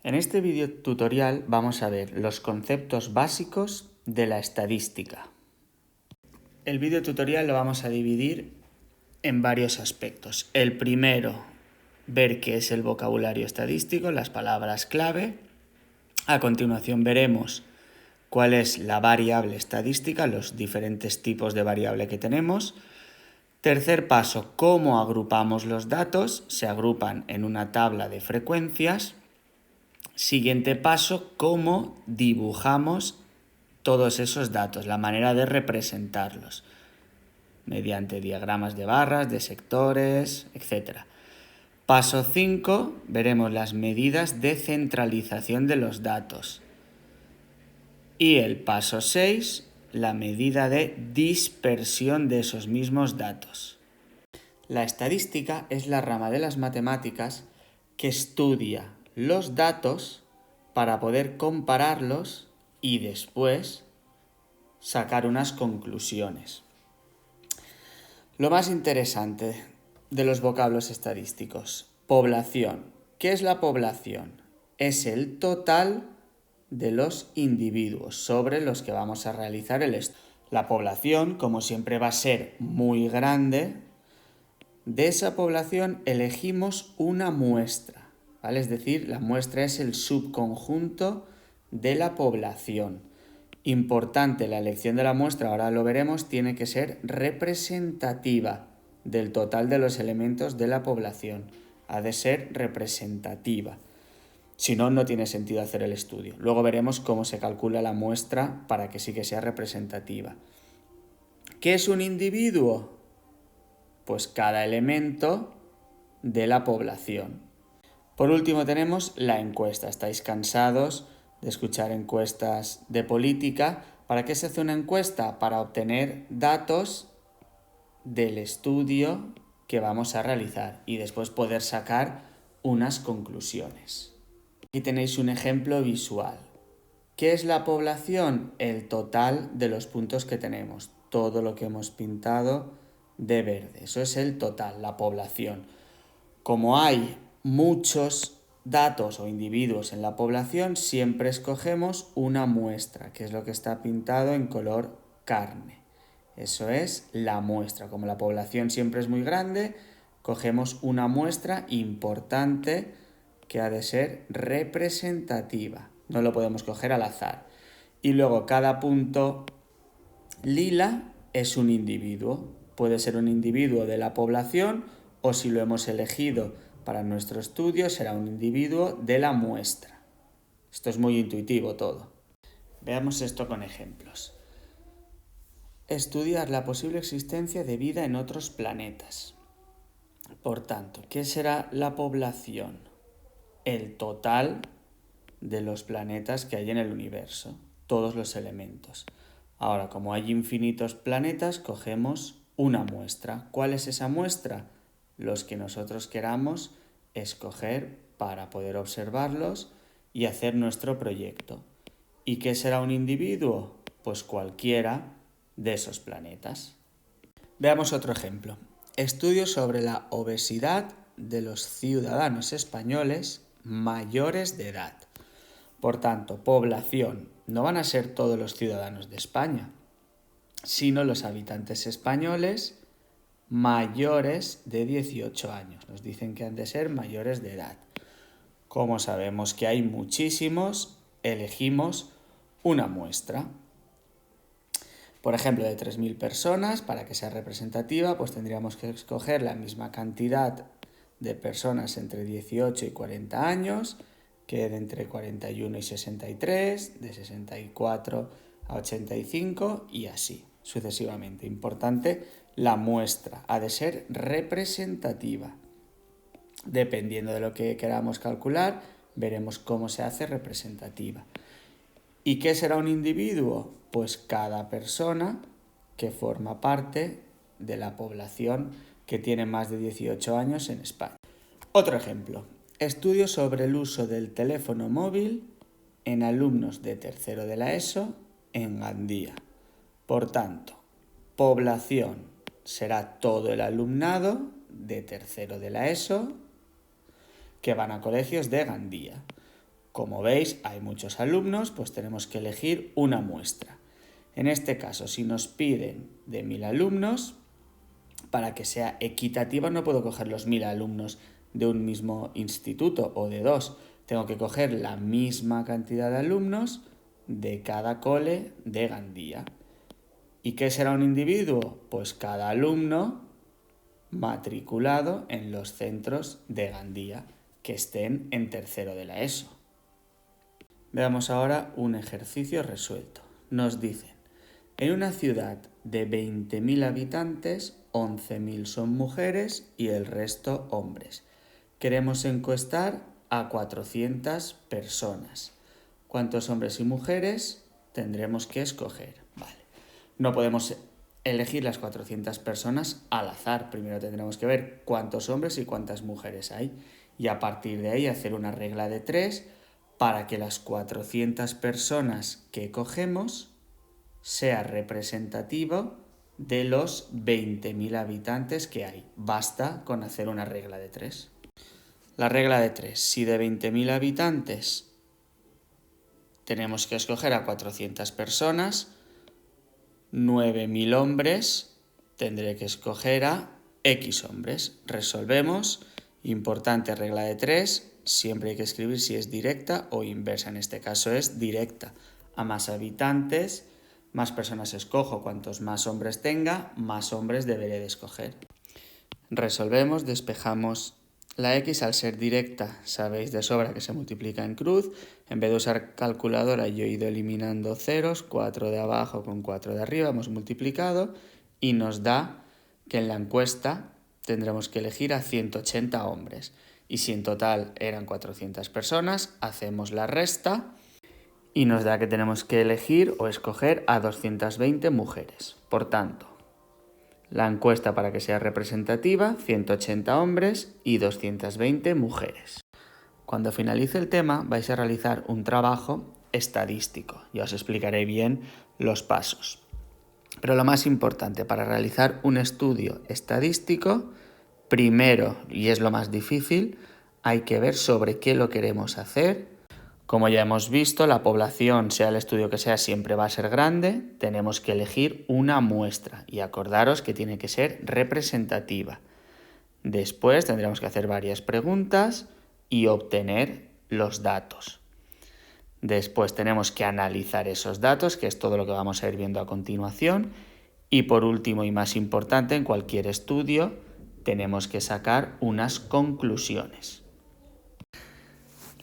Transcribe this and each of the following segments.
En este video tutorial vamos a ver los conceptos básicos de la estadística. El video tutorial lo vamos a dividir en varios aspectos. El primero, ver qué es el vocabulario estadístico, las palabras clave. A continuación veremos cuál es la variable estadística, los diferentes tipos de variable que tenemos. Tercer paso, cómo agrupamos los datos. Se agrupan en una tabla de frecuencias. Siguiente paso, cómo dibujamos todos esos datos, la manera de representarlos, mediante diagramas de barras, de sectores, etc. Paso 5, veremos las medidas de centralización de los datos. Y el paso 6, la medida de dispersión de esos mismos datos. La estadística es la rama de las matemáticas que estudia los datos para poder compararlos y después sacar unas conclusiones. Lo más interesante de los vocablos estadísticos. Población. ¿Qué es la población? Es el total de los individuos sobre los que vamos a realizar el estudio. La población, como siempre, va a ser muy grande. De esa población elegimos una muestra, ¿vale? Es decir, la muestra es el subconjunto de la población. Importante, la elección de la muestra, ahora lo veremos, tiene que ser representativa del total de los elementos de la población. Ha de ser representativa. Si no, no tiene sentido hacer el estudio. Luego veremos cómo se calcula la muestra para que sí que sea representativa. ¿Qué es un individuo? Pues cada elemento de la población. Por último tenemos la encuesta. ¿Estáis cansados de escuchar encuestas de política? ¿Para qué se hace una encuesta? Para obtener datos del estudio que vamos a realizar y después poder sacar unas conclusiones. Aquí tenéis un ejemplo visual. ¿Qué es la población? El total de los puntos que tenemos. Todo lo que hemos pintado de verde. Eso es el total, la población. Como hay muchos datos o individuos en la población, siempre escogemos una muestra, que es lo que está pintado en color carne. Eso es la muestra. Como la población siempre es muy grande, cogemos una muestra importante que ha de ser representativa. No lo podemos coger al azar. Y luego cada punto lila es un individuo. Puede ser un individuo de la población o si lo hemos elegido para nuestro estudio será un individuo de la muestra. Esto es muy intuitivo todo. Veamos esto con ejemplos. Estudiar la posible existencia de vida en otros planetas. Por tanto, ¿qué será la población? El total de los planetas que hay en el universo, todos los elementos. Ahora, como hay infinitos planetas, cogemos una muestra. ¿Cuál es esa muestra? Los que nosotros queramos escoger para poder observarlos y hacer nuestro proyecto. ¿Y qué será un individuo? Pues cualquiera de esos planetas. Veamos otro ejemplo. Estudios sobre la obesidad de los ciudadanos españoles mayores de edad. Por tanto, población. No van a ser todos los ciudadanos de España, sino los habitantes españoles mayores de 18 años. Nos dicen que han de ser mayores de edad. Como sabemos que hay muchísimos, elegimos una muestra. Por ejemplo, de 3.000 personas, para que sea representativa, pues tendríamos que escoger la misma cantidad de personas entre 18 y 40 años, que de entre 41 y 63, de 64 a 85 y así, sucesivamente. Importante, la muestra ha de ser representativa. Dependiendo de lo que queramos calcular, veremos cómo se hace representativa. ¿Y qué será un individuo? Pues cada persona que forma parte de la población que tiene más de 18 años en España. Otro ejemplo. Estudios sobre el uso del teléfono móvil en alumnos de tercero de la ESO en Gandía. Por tanto, población será todo el alumnado de tercero de la ESO que van a colegios de Gandía. Como veis, hay muchos alumnos, pues tenemos que elegir una muestra. En este caso, si nos piden de 1000 alumnos, para que sea equitativa no puedo coger los 1000 alumnos de un mismo instituto o de dos. Tengo que coger la misma cantidad de alumnos de cada cole de Gandía. ¿Y qué será un individuo? Pues cada alumno matriculado en los centros de Gandía que estén en tercero de la ESO. Veamos ahora un ejercicio resuelto. Nos dicen, en una ciudad de 20.000 habitantes, 11.000 son mujeres y el resto hombres. Queremos encuestar a 400 personas. ¿Cuántos hombres y mujeres tendremos que escoger? Vale. No podemos elegir las 400 personas al azar. Primero tendremos que ver cuántos hombres y cuántas mujeres hay. Y a partir de ahí hacer una regla de 3 para que las 400 personas que cogemos sea representativo de los 20.000 habitantes que hay. Basta con hacer una regla de 3. La regla de 3. Si de 20.000 habitantes tenemos que escoger a 400 personas, 9.000 hombres, tendré que escoger a X hombres. Resolvemos. Importante regla de 3. Siempre hay que escribir si es directa o inversa. En este caso es directa. A más habitantes, más personas escojo. Cuantos más hombres tenga, más hombres deberé de escoger. Resolvemos, despejamos la X. Al ser directa, sabéis de sobra que se multiplica en cruz. En vez de usar calculadora, yo he ido eliminando ceros. 4 de abajo con 4 de arriba, hemos multiplicado y nos da que en la encuesta tendremos que elegir a 180 hombres. Y si en total eran 400 personas, hacemos la resta y nos da que tenemos que elegir o escoger a 220 mujeres. Por tanto, la encuesta para que sea representativa, 180 hombres y 220 mujeres. Cuando finalice el tema vais a realizar un trabajo estadístico. Ya os explicaré bien los pasos. Pero lo más importante para realizar un estudio estadístico, primero, y es lo más difícil, hay que ver sobre qué lo queremos hacer. Como ya hemos visto, la población, sea el estudio que sea, siempre va a ser grande. Tenemos que elegir una muestra y acordaros que tiene que ser representativa. Después tendremos que hacer varias preguntas y obtener los datos. Después tenemos que analizar esos datos, que es todo lo que vamos a ir viendo a continuación. Y por último y más importante, en cualquier estudio tenemos que sacar unas conclusiones.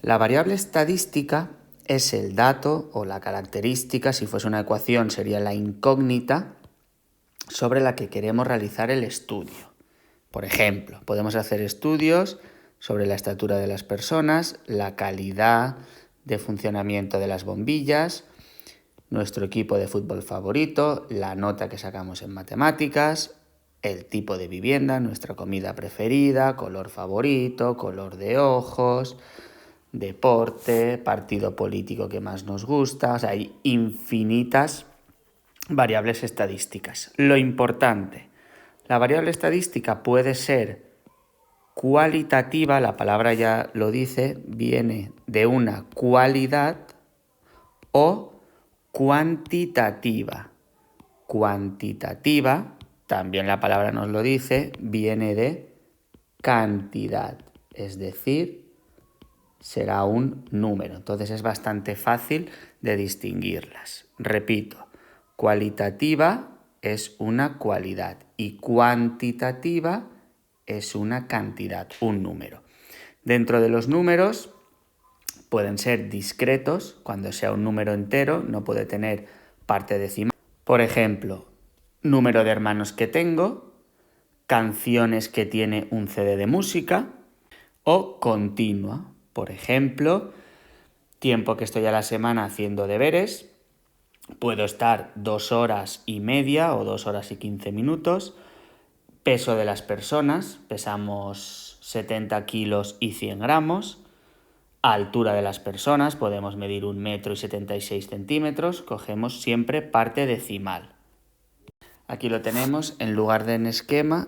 La variable estadística es el dato o la característica, si fuese una ecuación sería la incógnita, sobre la que queremos realizar el estudio. Por ejemplo, podemos hacer estudios sobre la estatura de las personas, la calidad de funcionamiento de las bombillas, nuestro equipo de fútbol favorito, la nota que sacamos en matemáticas, el tipo de vivienda, nuestra comida preferida, color favorito, color de ojos, deporte, partido político que más nos gusta. O sea, hay infinitas variables estadísticas. Lo importante, la variable estadística puede ser cualitativa, la palabra ya lo dice, viene de una cualidad, o cuantitativa. Cuantitativa, también la palabra nos lo dice, viene de cantidad, es decir, será un número. Entonces es bastante fácil de distinguirlas. Repito, cualitativa es una cualidad y cuantitativa es una cantidad, un número. Dentro de los números pueden ser discretos, cuando sea un número entero, no puede tener parte decimal. Por ejemplo, número de hermanos que tengo, canciones que tiene un CD de música, o continua. Por ejemplo, tiempo que estoy a la semana haciendo deberes, puedo estar 2 horas y media o 2 horas y 15 minutos. Peso de las personas, pesamos 70 kilos y 100 gramos. Altura de las personas, podemos medir 1,76 m, cogemos siempre parte decimal. Aquí lo tenemos en lugar de en esquema,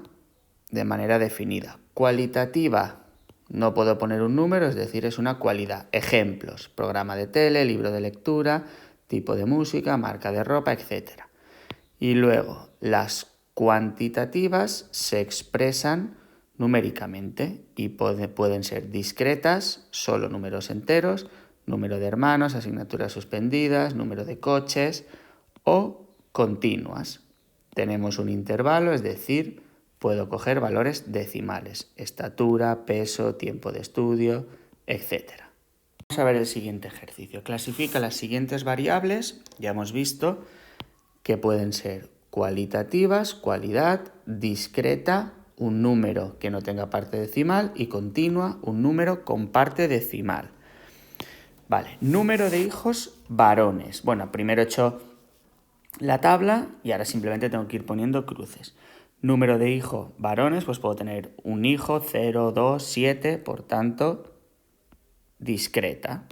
de manera definida. Cualitativa No puedo poner un número, es decir, es una cualidad. Ejemplos: programa de tele, libro de lectura, tipo de música, marca de ropa, etc. Y luego, las cuantitativas se expresan numéricamente y pueden ser discretas, solo números enteros, número de hermanos, asignaturas suspendidas, número de coches, o continuas. Tenemos un intervalo, es decir, puedo coger valores decimales: estatura, peso, tiempo de estudio, etc. Vamos a ver el siguiente ejercicio. Clasifica las siguientes variables. Ya hemos visto que pueden ser cualitativas, cualidad, discreta, un número que no tenga parte decimal, y continua, un número con parte decimal. Vale, número de hijos varones. Bueno, primero he hecho la tabla y ahora simplemente tengo que ir poniendo cruces. Número de hijos varones, pues puedo tener un hijo, 0, 2, 7, por tanto, discreta.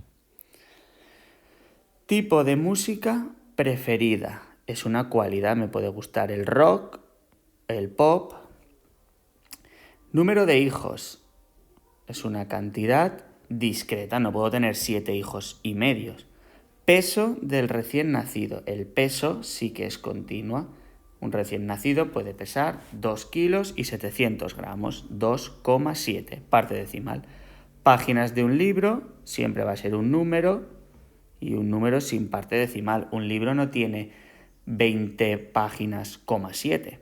Tipo de música preferida. Es una cualidad, me puede gustar el rock, el pop. Número de hijos. Es una cantidad discreta, no puedo tener 7 hijos y medios. Peso del recién nacido. El peso sí que es continua. Un recién nacido puede pesar 2 kilos y 700 gramos, 2,7, parte decimal. Páginas de un libro, siempre va a ser un número y un número sin parte decimal. Un libro no tiene 20 páginas, 7.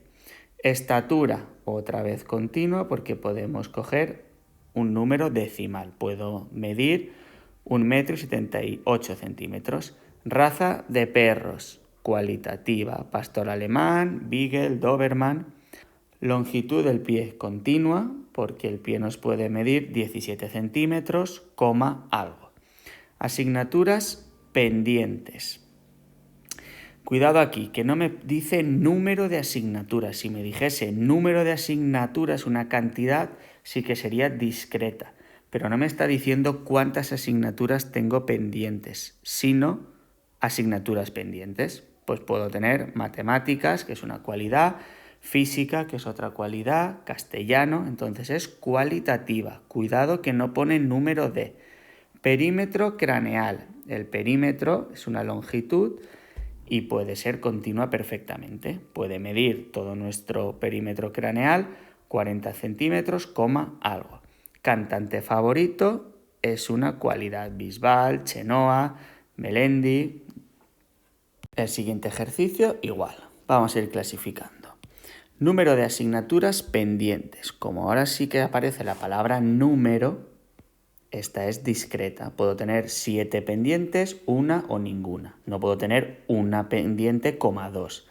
Estatura, otra vez continua, porque podemos coger un número decimal. Puedo medir 1,78 m. Raza de perros, cualitativa: pastor alemán, beagle, doberman. Longitud del pie, continua, porque el pie nos puede medir 17 centímetros, algo. Asignaturas pendientes. Cuidado aquí, que no me dice número de asignaturas. Si me dijese número de asignaturas, una cantidad, sí que sería discreta. Pero no me está diciendo cuántas asignaturas tengo pendientes, sino asignaturas pendientes. Pues puedo tener matemáticas, que es una cualidad, física, que es otra cualidad, castellano, entonces es cualitativa. Cuidado que no pone número de. Perímetro craneal. El perímetro es una longitud y puede ser continua perfectamente. Puede medir todo nuestro perímetro craneal 40 centímetros, algo. Cantante favorito es una cualidad: Bisbal, Chenoa, Melendi. El siguiente ejercicio igual. Vamos a ir clasificando. Número de asignaturas pendientes. Como ahora sí que aparece la palabra número, esta es discreta. Puedo tener 7 pendientes, una o ninguna. No puedo tener una pendiente, 2.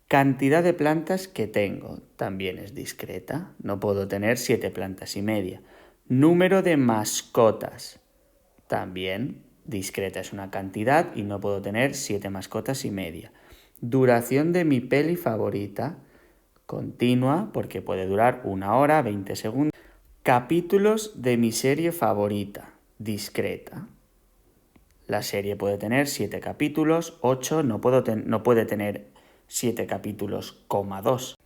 Cantidad de plantas que tengo también es discreta. No puedo tener 7 plantas y media. Número de mascotas también discreta, es una cantidad y no puedo tener 7 mascotas y media. Duración de mi peli favorita, continua, porque puede durar 1 hora, 20 segundos. Capítulos de mi serie favorita, discreta. La serie puede tener 7 capítulos, 8, no puede tener 7 capítulos, 2.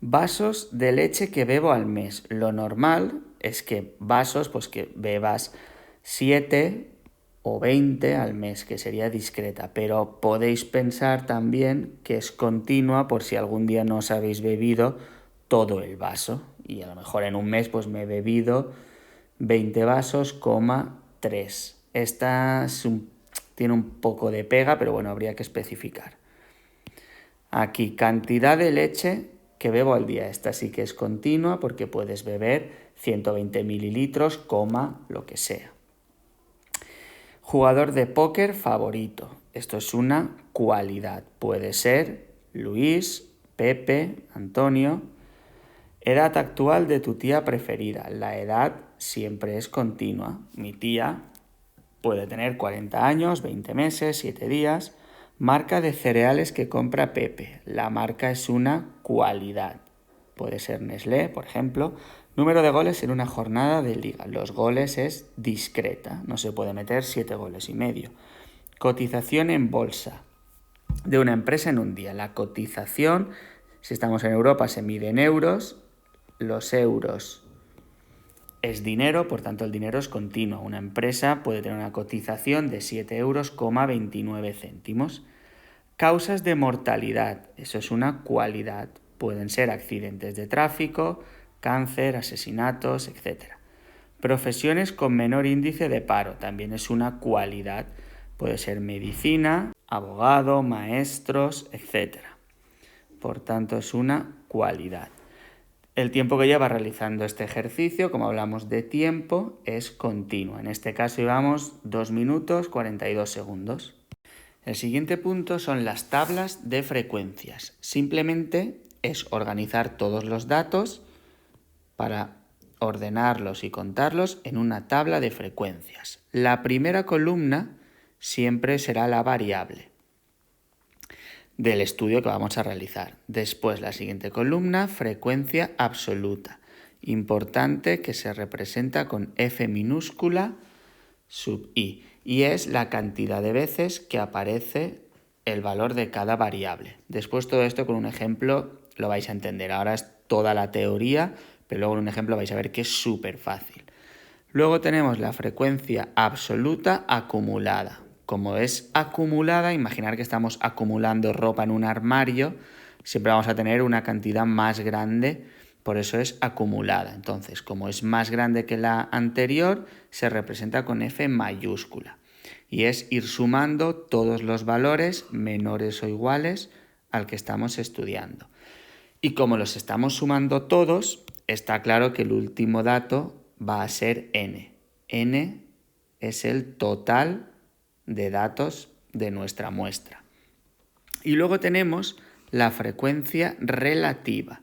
Vasos de leche que bebo al mes. Lo normal es que vasos, pues que bebas 7 o 20 al mes, que sería discreta. Pero podéis pensar también que es continua por si algún día no os habéis bebido todo el vaso. Y a lo mejor en un mes pues me he bebido 20 vasos, 3. Esta tiene un poco de pega, pero bueno, habría que especificar. Aquí, cantidad de leche que bebo al día. Esta sí que es continua porque puedes beber 120 mililitros, lo que sea. Jugador de póker favorito. Esto es una cualidad. Puede ser Luis, Pepe, Antonio. Edad actual de tu tía preferida. La edad siempre es continua. Mi tía puede tener 40 años, 20 meses, 7 días. Marca de cereales que compra Pepe. La marca es una cualidad. Puede ser Nestlé, por ejemplo. Número de goles en una jornada de liga. Los goles es discreta. No se puede meter 7 goles y medio. Cotización en bolsa de una empresa en un día. La cotización, si estamos en Europa, se mide en euros. Los euros es dinero, por tanto el dinero es continuo. Una empresa puede tener una cotización de 7,29 euros. Causas de mortalidad, eso es una cualidad. Pueden ser accidentes de tráfico, cáncer, asesinatos, etc. Profesiones con menor índice de paro, también es una cualidad. Puede ser medicina, abogado, maestros, etc. Por tanto, es una cualidad. El tiempo que lleva realizando este ejercicio, como hablamos de tiempo, es continuo. En este caso llevamos 2 minutos 42 segundos. El siguiente punto son las tablas de frecuencias. Simplemente es organizar todos los datos para ordenarlos y contarlos en una tabla de frecuencias. La primera columna siempre será la variable del estudio que vamos a realizar. Después, la siguiente columna, frecuencia absoluta. Importante, que se representa con F minúscula sub I. Y es la cantidad de veces que aparece el valor de cada variable. Después todo esto con un ejemplo lo vais a entender. Ahora es toda la teoría, pero luego en un ejemplo vais a ver que es súper fácil. Luego tenemos la frecuencia absoluta acumulada. Como es acumulada, imaginar que estamos acumulando ropa en un armario, siempre vamos a tener una cantidad más grande, por eso es acumulada. Entonces, como es más grande que la anterior, se representa con F mayúscula. Y es ir sumando todos los valores menores o iguales al que estamos estudiando. Y como los estamos sumando todos, está claro que el último dato va a ser n. n es el total de datos de nuestra muestra. Y luego tenemos la frecuencia relativa,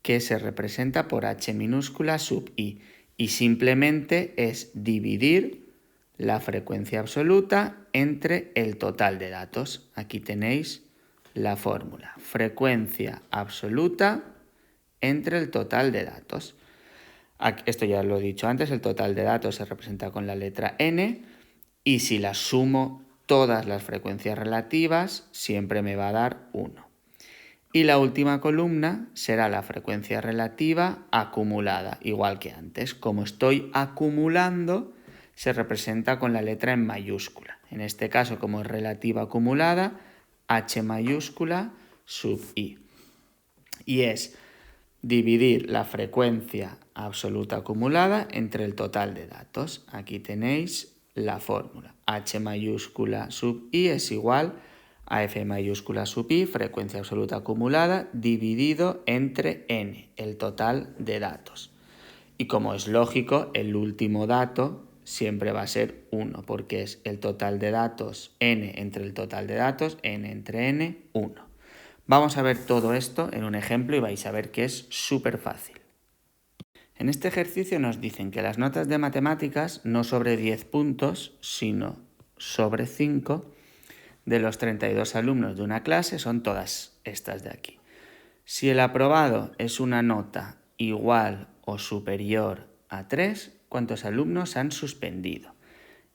que se representa por h minúscula sub i. Y simplemente es dividir la frecuencia absoluta entre el total de datos. Aquí tenéis la fórmula. Frecuencia absoluta entre el total de datos. Esto ya lo he dicho antes, el total de datos se representa con la letra n, y si las sumo todas las frecuencias relativas, siempre me va a dar 1. Y la última columna será la frecuencia relativa acumulada, igual que antes. Como estoy acumulando, se representa con la letra en mayúscula. En este caso, como es relativa acumulada, h mayúscula sub i. Y es dividir la frecuencia absoluta acumulada entre el total de datos. Aquí tenéis la fórmula. H mayúscula sub i es igual a F mayúscula sub i, frecuencia absoluta acumulada, dividido entre n, el total de datos. Y como es lógico, el último dato siempre va a ser 1, porque es el total de datos n entre el total de datos, n entre n, 1. Vamos a ver todo esto en un ejemplo y vais a ver que es súper fácil. En este ejercicio nos dicen que las notas de matemáticas no sobre 10 puntos, sino sobre 5 de los 32 alumnos de una clase son todas estas de aquí. Si el aprobado es una nota igual o superior a 3, ¿cuántos alumnos han suspendido?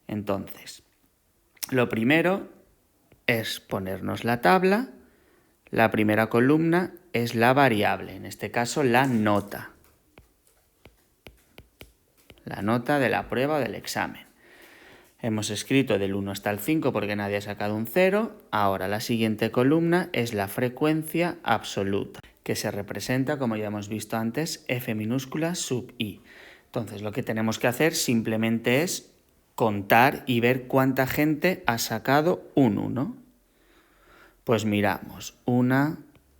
Entonces, lo primero es ponernos la tabla. La primera columna es la variable, en este caso la nota. La nota de la prueba o del examen. Hemos escrito del 1 hasta el 5 porque nadie ha sacado un 0. Ahora la siguiente columna es la frecuencia absoluta, que se representa, como ya hemos visto antes, F minúscula sub i. Entonces lo que tenemos que hacer simplemente es contar y ver cuánta gente ha sacado un 1. Pues miramos, 1,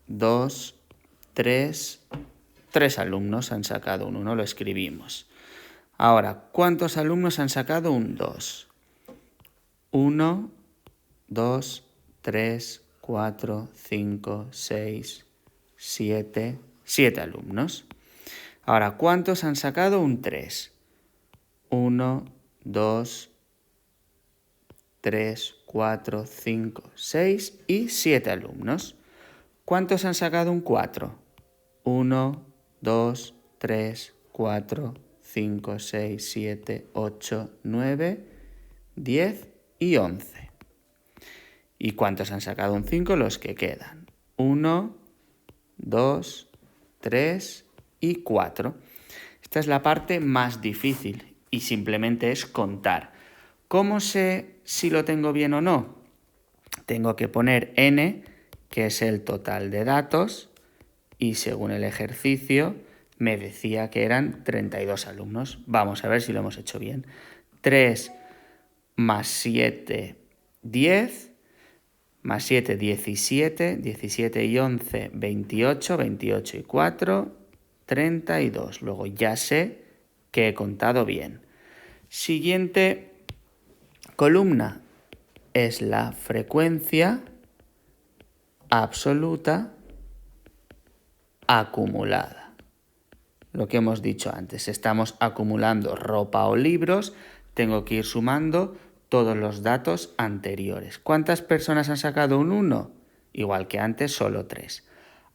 2, 3, 3 alumnos han sacado un 1, lo escribimos. Ahora, ¿cuántos alumnos han sacado un 2? 1, 2, 3, 4, 5, 6, 7, 7 alumnos. Ahora, ¿cuántos han sacado un 3? 1, 2, 3, 4, 5, 6 y 7 alumnos. ¿Cuántos han sacado un 4? 1, 2, 3, 4, 5, 6, 7, 8, 9, 10 y 11. ¿Y cuántos han sacado un 5? Los que quedan. 1, 2, 3 y 4. Esta es la parte más difícil y simplemente es contar. ¿Cómo sé si lo tengo bien o no? Tengo que poner n, que es el total de datos, y según el ejercicio me decía que eran 32 alumnos. Vamos a ver si lo hemos hecho bien. 3 más 7, 10, más 7, 17, 17 y 11, 28, 28 y 4, 32. Luego ya sé que he contado bien. Siguiente columna es la frecuencia absoluta acumulada. Lo que hemos dicho antes, estamos acumulando ropa o libros, tengo que ir sumando todos los datos anteriores. ¿Cuántas personas han sacado un 1? Igual que antes, solo 3.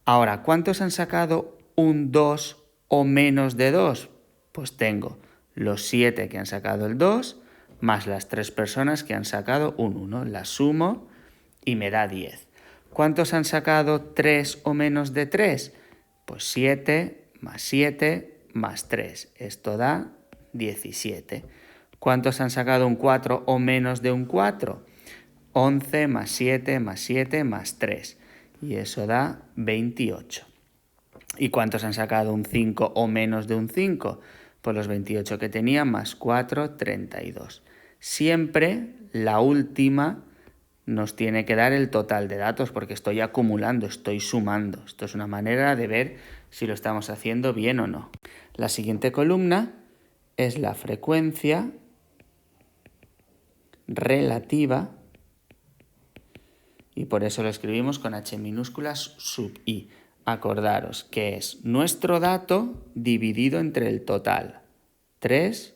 Ahora, ¿cuántos han sacado un 2 o menos de 2? Pues tengo los 7 que han sacado el 2 más las 3 personas que han sacado un 1. Las sumo y me da 10. ¿Cuántos han sacado 3 o menos de 3? Pues 7 más 3. Esto da 17. ¿Cuántos han sacado un 4 o menos de un 4? 11 más 7 más 7 más 3. Y eso da 28. ¿Y cuántos han sacado un 5 o menos de un 5? Pues los 28 que tenía más 4, 32. Siempre la última nos tiene que dar el total de datos porque estoy acumulando, estoy sumando. Esto es una manera de ver si lo estamos haciendo bien o no. La siguiente columna es la frecuencia relativa y por eso lo escribimos con H minúsculas sub I. Acordaros que es nuestro dato dividido entre el total. 3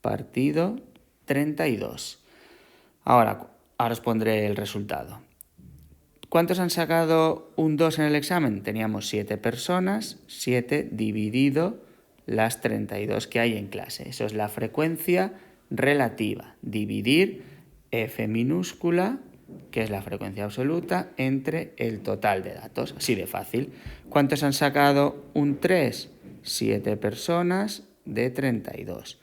partido 32. Ahora os pondré el resultado. ¿Cuántos han sacado un 2 en el examen? Teníamos 7 personas, 7 dividido las 32 que hay en clase. Eso es la frecuencia relativa. Dividir F minúscula, que es la frecuencia absoluta, entre el total de datos. Así de fácil. ¿Cuántos han sacado un 3? 7 personas de 32.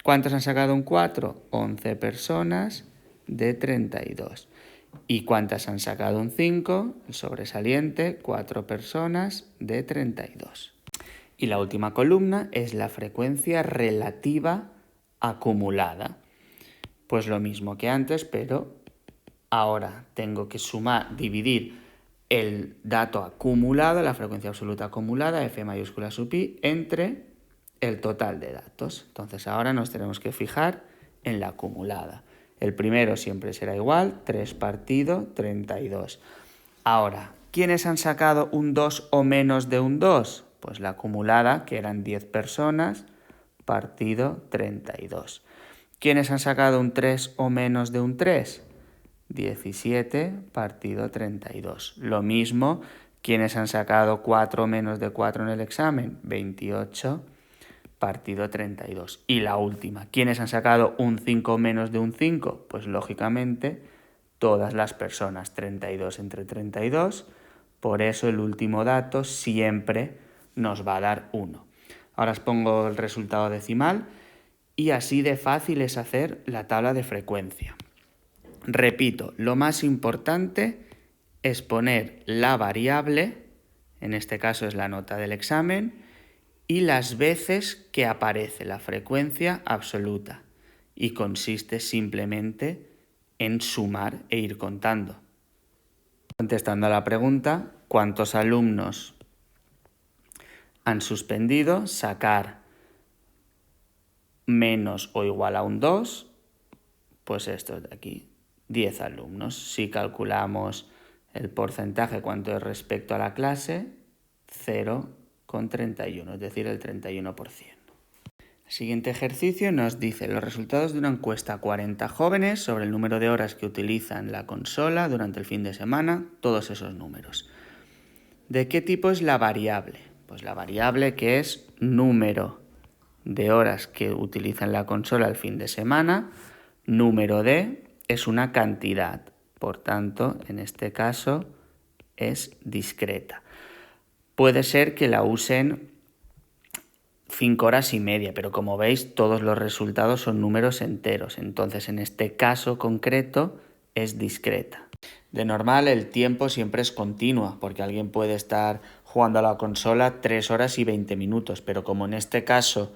¿Cuántos han sacado un 4? 11 personas de 32. ¿Y cuántas han sacado un 5? El sobresaliente, 4 personas de 32. Y la última columna es la frecuencia relativa acumulada. Pues lo mismo que antes, pero ahora tengo que sumar, dividir el dato acumulado, la frecuencia absoluta acumulada, F mayúscula sub I, entre el total de datos. Entonces ahora nos tenemos que fijar en la acumulada. El primero siempre será igual, 3 partido 32. Ahora, ¿quiénes han sacado un 2 o menos de un 2? Pues la acumulada, que eran 10 personas, partido 32. ¿Quiénes han sacado un 3 o menos de un 3? 17 partido 32. Lo mismo, ¿quiénes han sacado 4 o menos de 4 en el examen? 28 partido 32. Y la última, ¿quiénes han sacado un 5 menos de un 5? Pues lógicamente todas las personas, 32 entre 32, por eso el último dato siempre nos va a dar 1. Ahora os pongo el resultado decimal y así de fácil es hacer la tabla de frecuencia. Repito, lo más importante es poner la variable, en este caso es la nota del examen, y las veces que aparece la frecuencia absoluta y consiste simplemente en sumar e ir contando. Contestando a la pregunta, ¿cuántos alumnos han suspendido? Sacar menos o igual a un 2, pues esto de aquí, 10 alumnos. Si calculamos el porcentaje cuánto es respecto a la clase, 0,31, es decir, el 31%. El siguiente ejercicio nos dice los resultados de una encuesta a 40 jóvenes sobre el número de horas que utilizan la consola durante el fin de semana, todos esos números. ¿De qué tipo es la variable? Pues la variable que es número de horas que utilizan la consola el fin de semana, número de es una cantidad, por tanto, en este caso es discreta. Puede ser que la usen 5 horas y media, pero como veis todos los resultados son números enteros, entonces en este caso concreto es discreta. De normal el tiempo siempre es continua, porque alguien puede estar jugando a la consola 3 horas y 20 minutos, pero como en este caso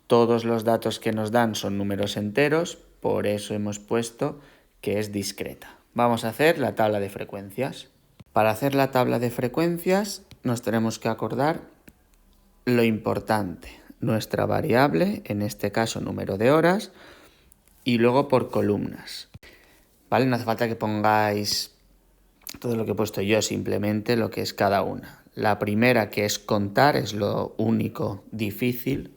todos los datos que nos dan son números enteros, por eso hemos puesto que es discreta. Vamos a hacer la tabla de frecuencias. Para hacer la tabla de frecuencias nos tenemos que acordar lo importante, nuestra variable, en este caso número de horas, y luego por columnas. ¿Vale? No hace falta que pongáis todo lo que he puesto yo, simplemente lo que es cada una. La primera, que es contar, es lo único difícil.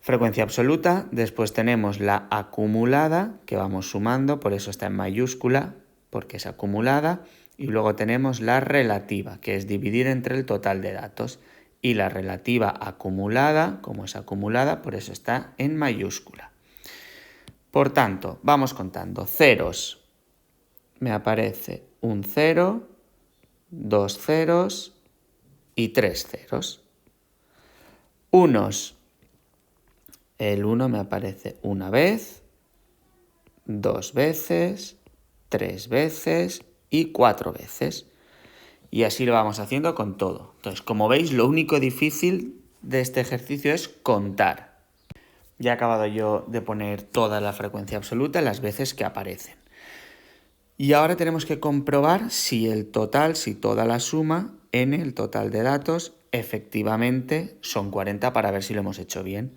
Frecuencia absoluta, después tenemos la acumulada, que vamos sumando, por eso está en mayúscula, porque es acumulada, y luego tenemos la relativa, que es dividir entre el total de datos, y la relativa acumulada, como es acumulada, por eso está en mayúscula. Por tanto, vamos contando ceros. Me aparece un 0, 2 ceros y 3 ceros. Unos. El 1 me aparece una vez, 2 veces, 3 veces y 4 veces. Y así lo vamos haciendo con todo. Entonces, como veis, lo único difícil de este ejercicio es contar. Ya he acabado yo de poner toda la frecuencia absoluta las veces que aparecen. Y ahora tenemos que comprobar si el total, si toda la suma en el total de datos efectivamente son 40 para ver si lo hemos hecho bien.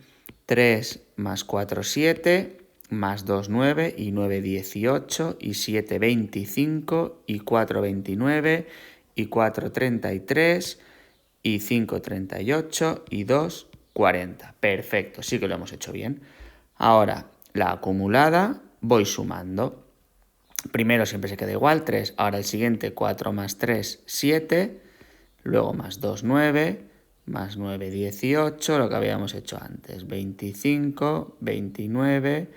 3 más 4, 7, más 2, 9, y 9, 18, y 7, 25, y 4, 29, y 4, 33, y 5, 38, y 2, 40. Perfecto, sí que lo hemos hecho bien. Ahora, la acumulada, voy sumando. Primero siempre se queda igual, 3. Ahora el siguiente, 4 más 3, 7. Luego más 2, 9. Más 9, 18. Lo que habíamos hecho antes. 25, 29,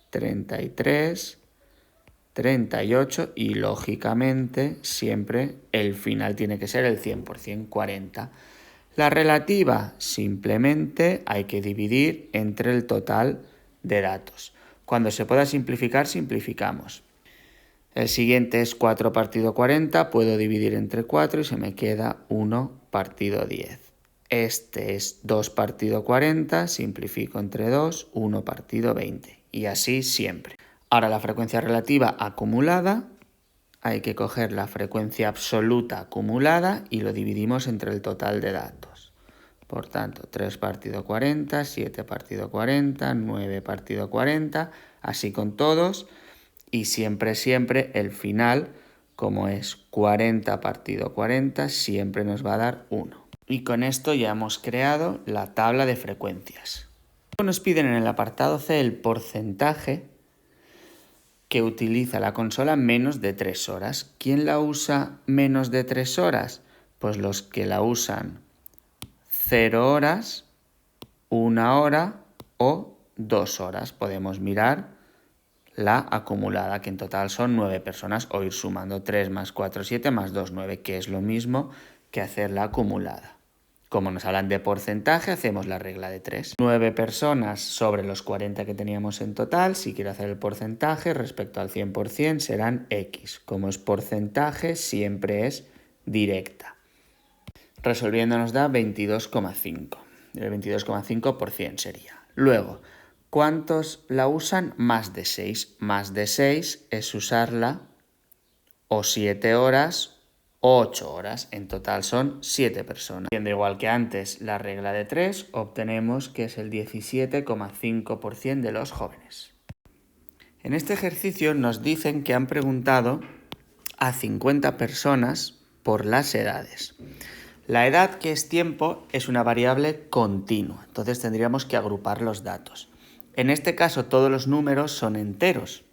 33, 38. Y lógicamente siempre el final tiene que ser el 100%, 40. La relativa simplemente hay que dividir entre el total de datos. Cuando se pueda simplificar, simplificamos. El siguiente es 4 partido 40, puedo dividir entre 4 y se me queda 1 partido 10. Este es 2 partido 40, simplifico entre 2, 1 partido 20. Y así siempre. Ahora la frecuencia relativa acumulada, hay que coger la frecuencia absoluta acumulada y lo dividimos entre el total de datos. Por tanto, 3 partido 40, 7 partido 40, 9 partido 40, así con todos. Y siempre, siempre el final, como es 40 partido 40, siempre nos va a dar 1. Y con esto ya hemos creado la tabla de frecuencias. Nos piden en el apartado C el porcentaje que utiliza la consola menos de 3 horas. ¿Quién la usa menos de 3 horas? Pues los que la usan 0 horas, 1 hora o 2 horas. Podemos mirar la acumulada, que en total son 9 personas, o ir sumando 3 más 4, 7 más 2, 9, que es lo mismo que hacer la acumulada. Como nos hablan de porcentaje, hacemos la regla de 3. 9 personas sobre los 40 que teníamos en total. Si quiero hacer el porcentaje respecto al 100% serán X. Como es porcentaje, siempre es directa. Resolviendo nos da 22,5. El 22,5% sería. Luego, ¿cuántos la usan? Más de 6. Más de 6 es usarla o 7 horas o 8 horas. En total son 7 personas. Siendo igual que antes la regla de 3, obtenemos que es el 17,5% de los jóvenes. En este ejercicio nos dicen que han preguntado a 50 personas por las edades. La edad, que es tiempo, es una variable continua, entonces tendríamos que agrupar los datos. En este caso todos los números son enteros,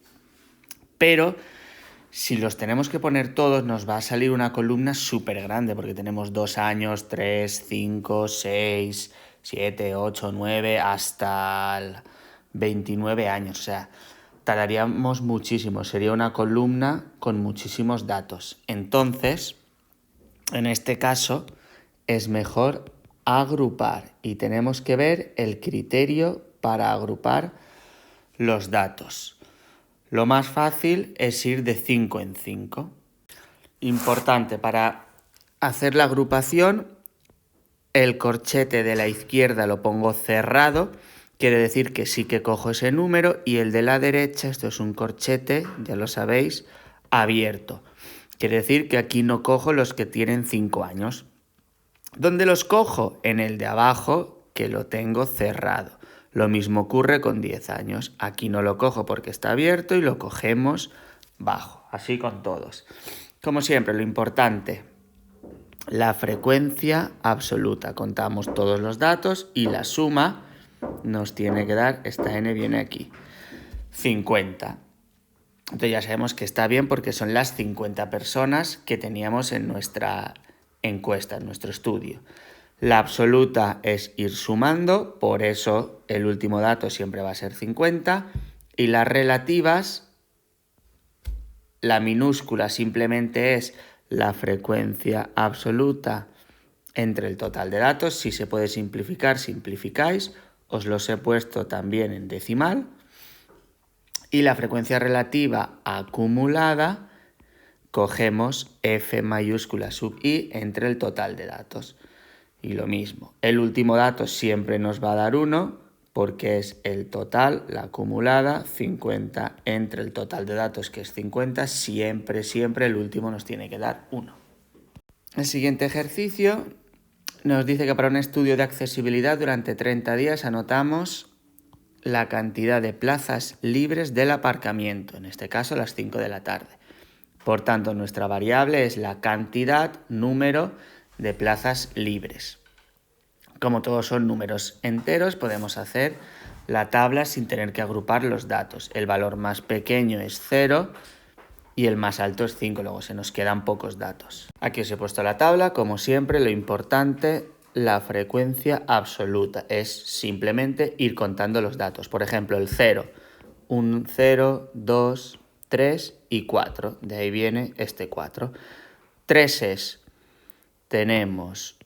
pero si los tenemos que poner todos nos va a salir una columna súper grande, porque tenemos 2 años, 3, 5, 6, 7, 8, 9, hasta 29 años. O sea, tardaríamos muchísimo, sería una columna con muchísimos datos. Entonces, en este caso, es mejor agrupar y tenemos que ver el criterio para agrupar los datos. Lo más fácil es ir de 5 en 5. Importante, para hacer la agrupación, el corchete de la izquierda lo pongo cerrado, quiere decir que sí que cojo ese número, y el de la derecha, esto es un corchete, ya lo sabéis, abierto. Quiere decir que aquí no cojo los que tienen 5 años. ¿Dónde los cojo? En el de abajo, que lo tengo cerrado. Lo mismo ocurre con 10 años. Aquí no lo cojo porque está abierto y lo cogemos bajo. Así con todos. Como siempre, lo importante, la frecuencia absoluta. Contamos todos los datos y la suma nos tiene que dar, esta n viene aquí, 50. Entonces ya sabemos que está bien porque son las 50 personas que teníamos en nuestra encuesta, en nuestro estudio. La absoluta es ir sumando, por eso el último dato siempre va a ser 50. Y las relativas, la minúscula simplemente es la frecuencia absoluta entre el total de datos. Si se puede simplificar, simplificáis. Os los he puesto también en decimal. Y la frecuencia relativa acumulada, cogemos F mayúscula sub I entre el total de datos. Y lo mismo, el último dato siempre nos va a dar 1 porque es el total, la acumulada, 50 entre el total de datos que es 50, siempre el último nos tiene que dar 1. El siguiente ejercicio nos dice que para un estudio de accesibilidad durante 30 días anotamos la cantidad de plazas libres del aparcamiento, en este caso las 5 de la tarde. Por tanto, nuestra variable es la cantidad, número de plazas libres. Como todos son números enteros, podemos hacer la tabla sin tener que agrupar los datos. El valor más pequeño es 0 y el más alto es 5, luego se nos quedan pocos datos. Aquí os he puesto la tabla, como siempre, lo importante, la frecuencia absoluta, es simplemente ir contando los datos. Por ejemplo, el 0, 1, 0, 2, 3 y 4, de ahí viene este 4. 3 tenemos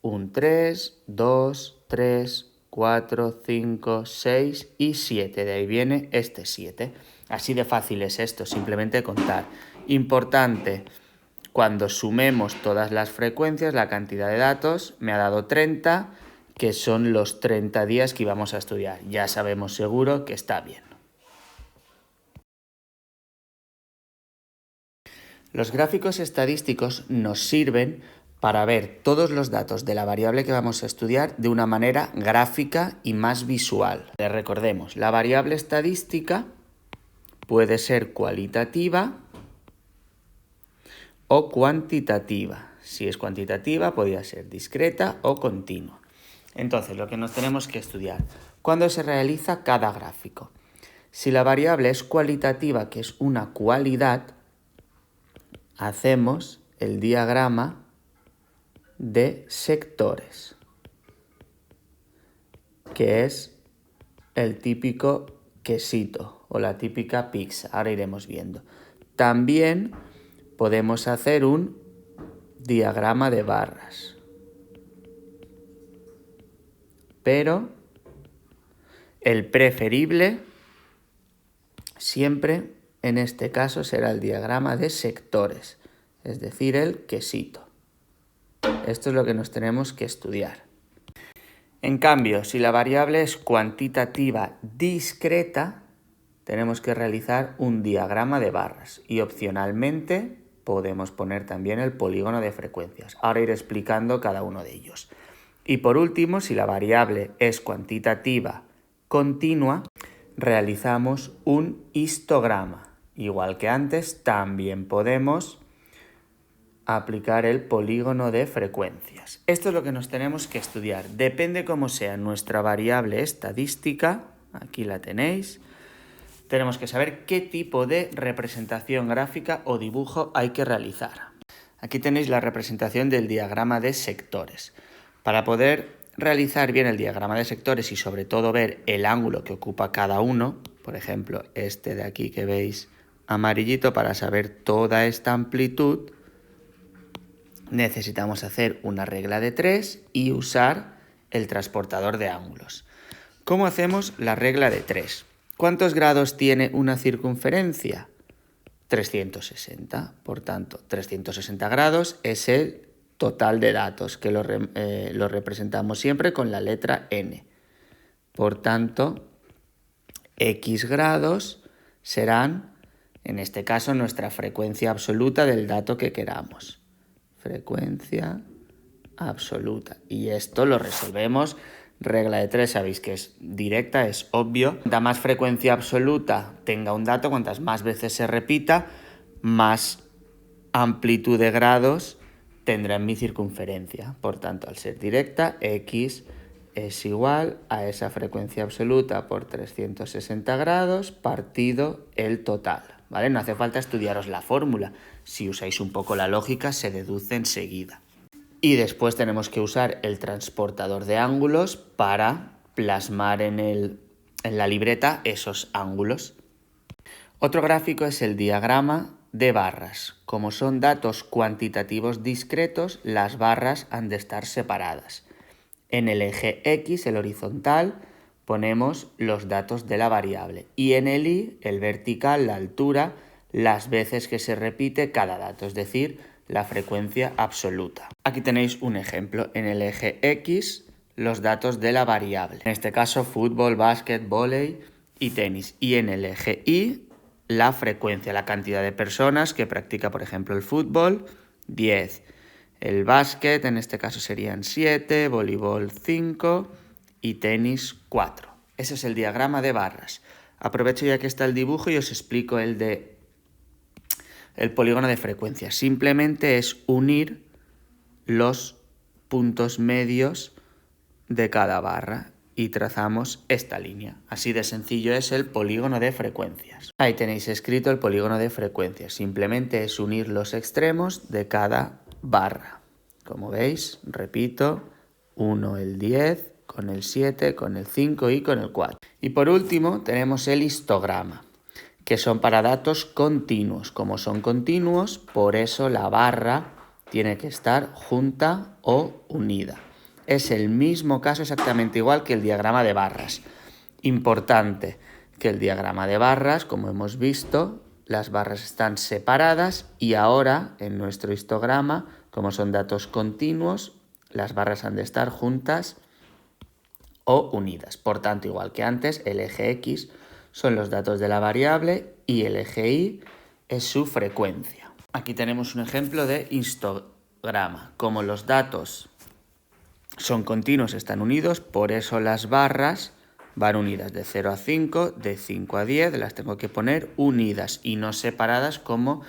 un 3, 2, 3, 4, 5, 6 y 7, de ahí viene este 7. Así de fácil es esto, simplemente contar. Importante, cuando sumemos todas las frecuencias, la cantidad de datos me ha dado 30, que son los 30 días que íbamos a estudiar. Ya sabemos seguro que está bien. Los gráficos estadísticos nos sirven para ver todos los datos de la variable que vamos a estudiar de una manera gráfica y más visual. Recordemos, la variable estadística puede ser cualitativa o cuantitativa. Si es cuantitativa, podría ser discreta o continua. Entonces, lo que nos tenemos que estudiar, ¿cuándo se realiza cada gráfico? Si la variable es cualitativa, que es una cualidad, hacemos el diagrama de sectores, que es el típico quesito o la típica pizza. Ahora iremos viendo. También podemos hacer un diagrama de barras, pero el preferible siempre en este caso será el diagrama de sectores, es decir, el quesito. Esto es lo que nos tenemos que estudiar. En cambio, si la variable es cuantitativa discreta, tenemos que realizar un diagrama de barras y opcionalmente podemos poner también el polígono de frecuencias. Ahora iré explicando cada uno de ellos. Y por último, si la variable es cuantitativa continua, realizamos un histograma. Igual que antes, también podemos aplicar el polígono de frecuencias. Esto es lo que nos tenemos que estudiar. Depende cómo sea nuestra variable estadística, aquí la tenéis, tenemos que saber qué tipo de representación gráfica o dibujo hay que realizar. Aquí tenéis la representación del diagrama de sectores. Para poder realizar bien el diagrama de sectores y sobre todo ver el ángulo que ocupa cada uno, por ejemplo, este de aquí que veis amarillito, para saber toda esta amplitud, necesitamos hacer una regla de 3 y usar el transportador de ángulos. ¿Cómo hacemos la regla de 3? ¿Cuántos grados tiene una circunferencia? 360. Por tanto, 360 grados es el total de datos, que lo representamos siempre con la letra n. Por tanto, x grados serán, en este caso, nuestra frecuencia absoluta del dato que queramos. Frecuencia absoluta. Y esto lo resolvemos. Regla de 3, sabéis que es directa, es obvio. Cuanta más frecuencia absoluta tenga un dato, cuantas más veces se repita, más amplitud de grados tendrá en mi circunferencia. Por tanto, al ser directa, x es igual a esa frecuencia absoluta por 360 grados partido el total, ¿vale? No hace falta estudiaros la fórmula. Si usáis un poco la lógica, se deduce enseguida. Y después tenemos que usar el transportador de ángulos para plasmar en la libreta esos ángulos. Otro gráfico es el diagrama de barras. Como son datos cuantitativos discretos, las barras han de estar separadas. En el eje X, el horizontal, ponemos los datos de la variable. Y en el Y, el vertical, la altura, las veces que se repite cada dato, es decir, la frecuencia absoluta. Aquí tenéis un ejemplo. En el eje X, los datos de la variable. En este caso, fútbol, básquet, vóley y tenis. Y en el eje Y, la frecuencia, la cantidad de personas que practica, por ejemplo, el fútbol, 10. El básquet, en este caso, serían 7, voleibol 5 y tenis 4. Ese es el diagrama de barras. Aprovecho ya que está el dibujo y os explico el polígono de frecuencia. Simplemente es unir los puntos medios de cada barra y trazamos esta línea. Así de sencillo es el polígono de frecuencias. Ahí tenéis escrito el polígono de frecuencias. Simplemente es unir los extremos de cada barra. Como veis, repito, 1 el 10, con el 7, con el 5 y con el 4. Y por último tenemos el histograma, que son para datos continuos. Como son continuos, por eso la barra tiene que estar junta o unida. Es el mismo caso exactamente igual que el diagrama de barras. Importante que el diagrama de barras, como hemos visto, las barras están separadas y ahora en nuestro histograma, como son datos continuos, las barras han de estar juntas o unidas. Por tanto, igual que antes, el eje X son los datos de la variable y el eje Y es su frecuencia. Aquí tenemos un ejemplo de histograma. Como los datos son continuos, están unidos, por eso las barras van unidas de 0 a 5, de 5 a 10, las tengo que poner unidas y no separadas como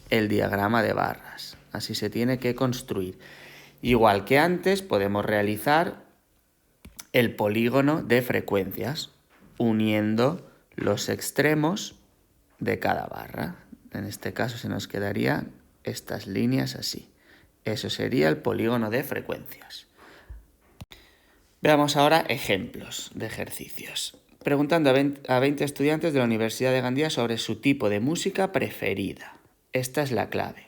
el diagrama de barras. Así se tiene que construir. Igual que antes, podemos realizar el polígono de frecuencias, uniendo los extremos de cada barra. En este caso se nos quedarían estas líneas así. Eso sería el polígono de frecuencias. Veamos ahora ejemplos de ejercicios. Preguntando a 20 estudiantes de la Universidad de Gandía sobre su tipo de música preferida. Esta es la clave.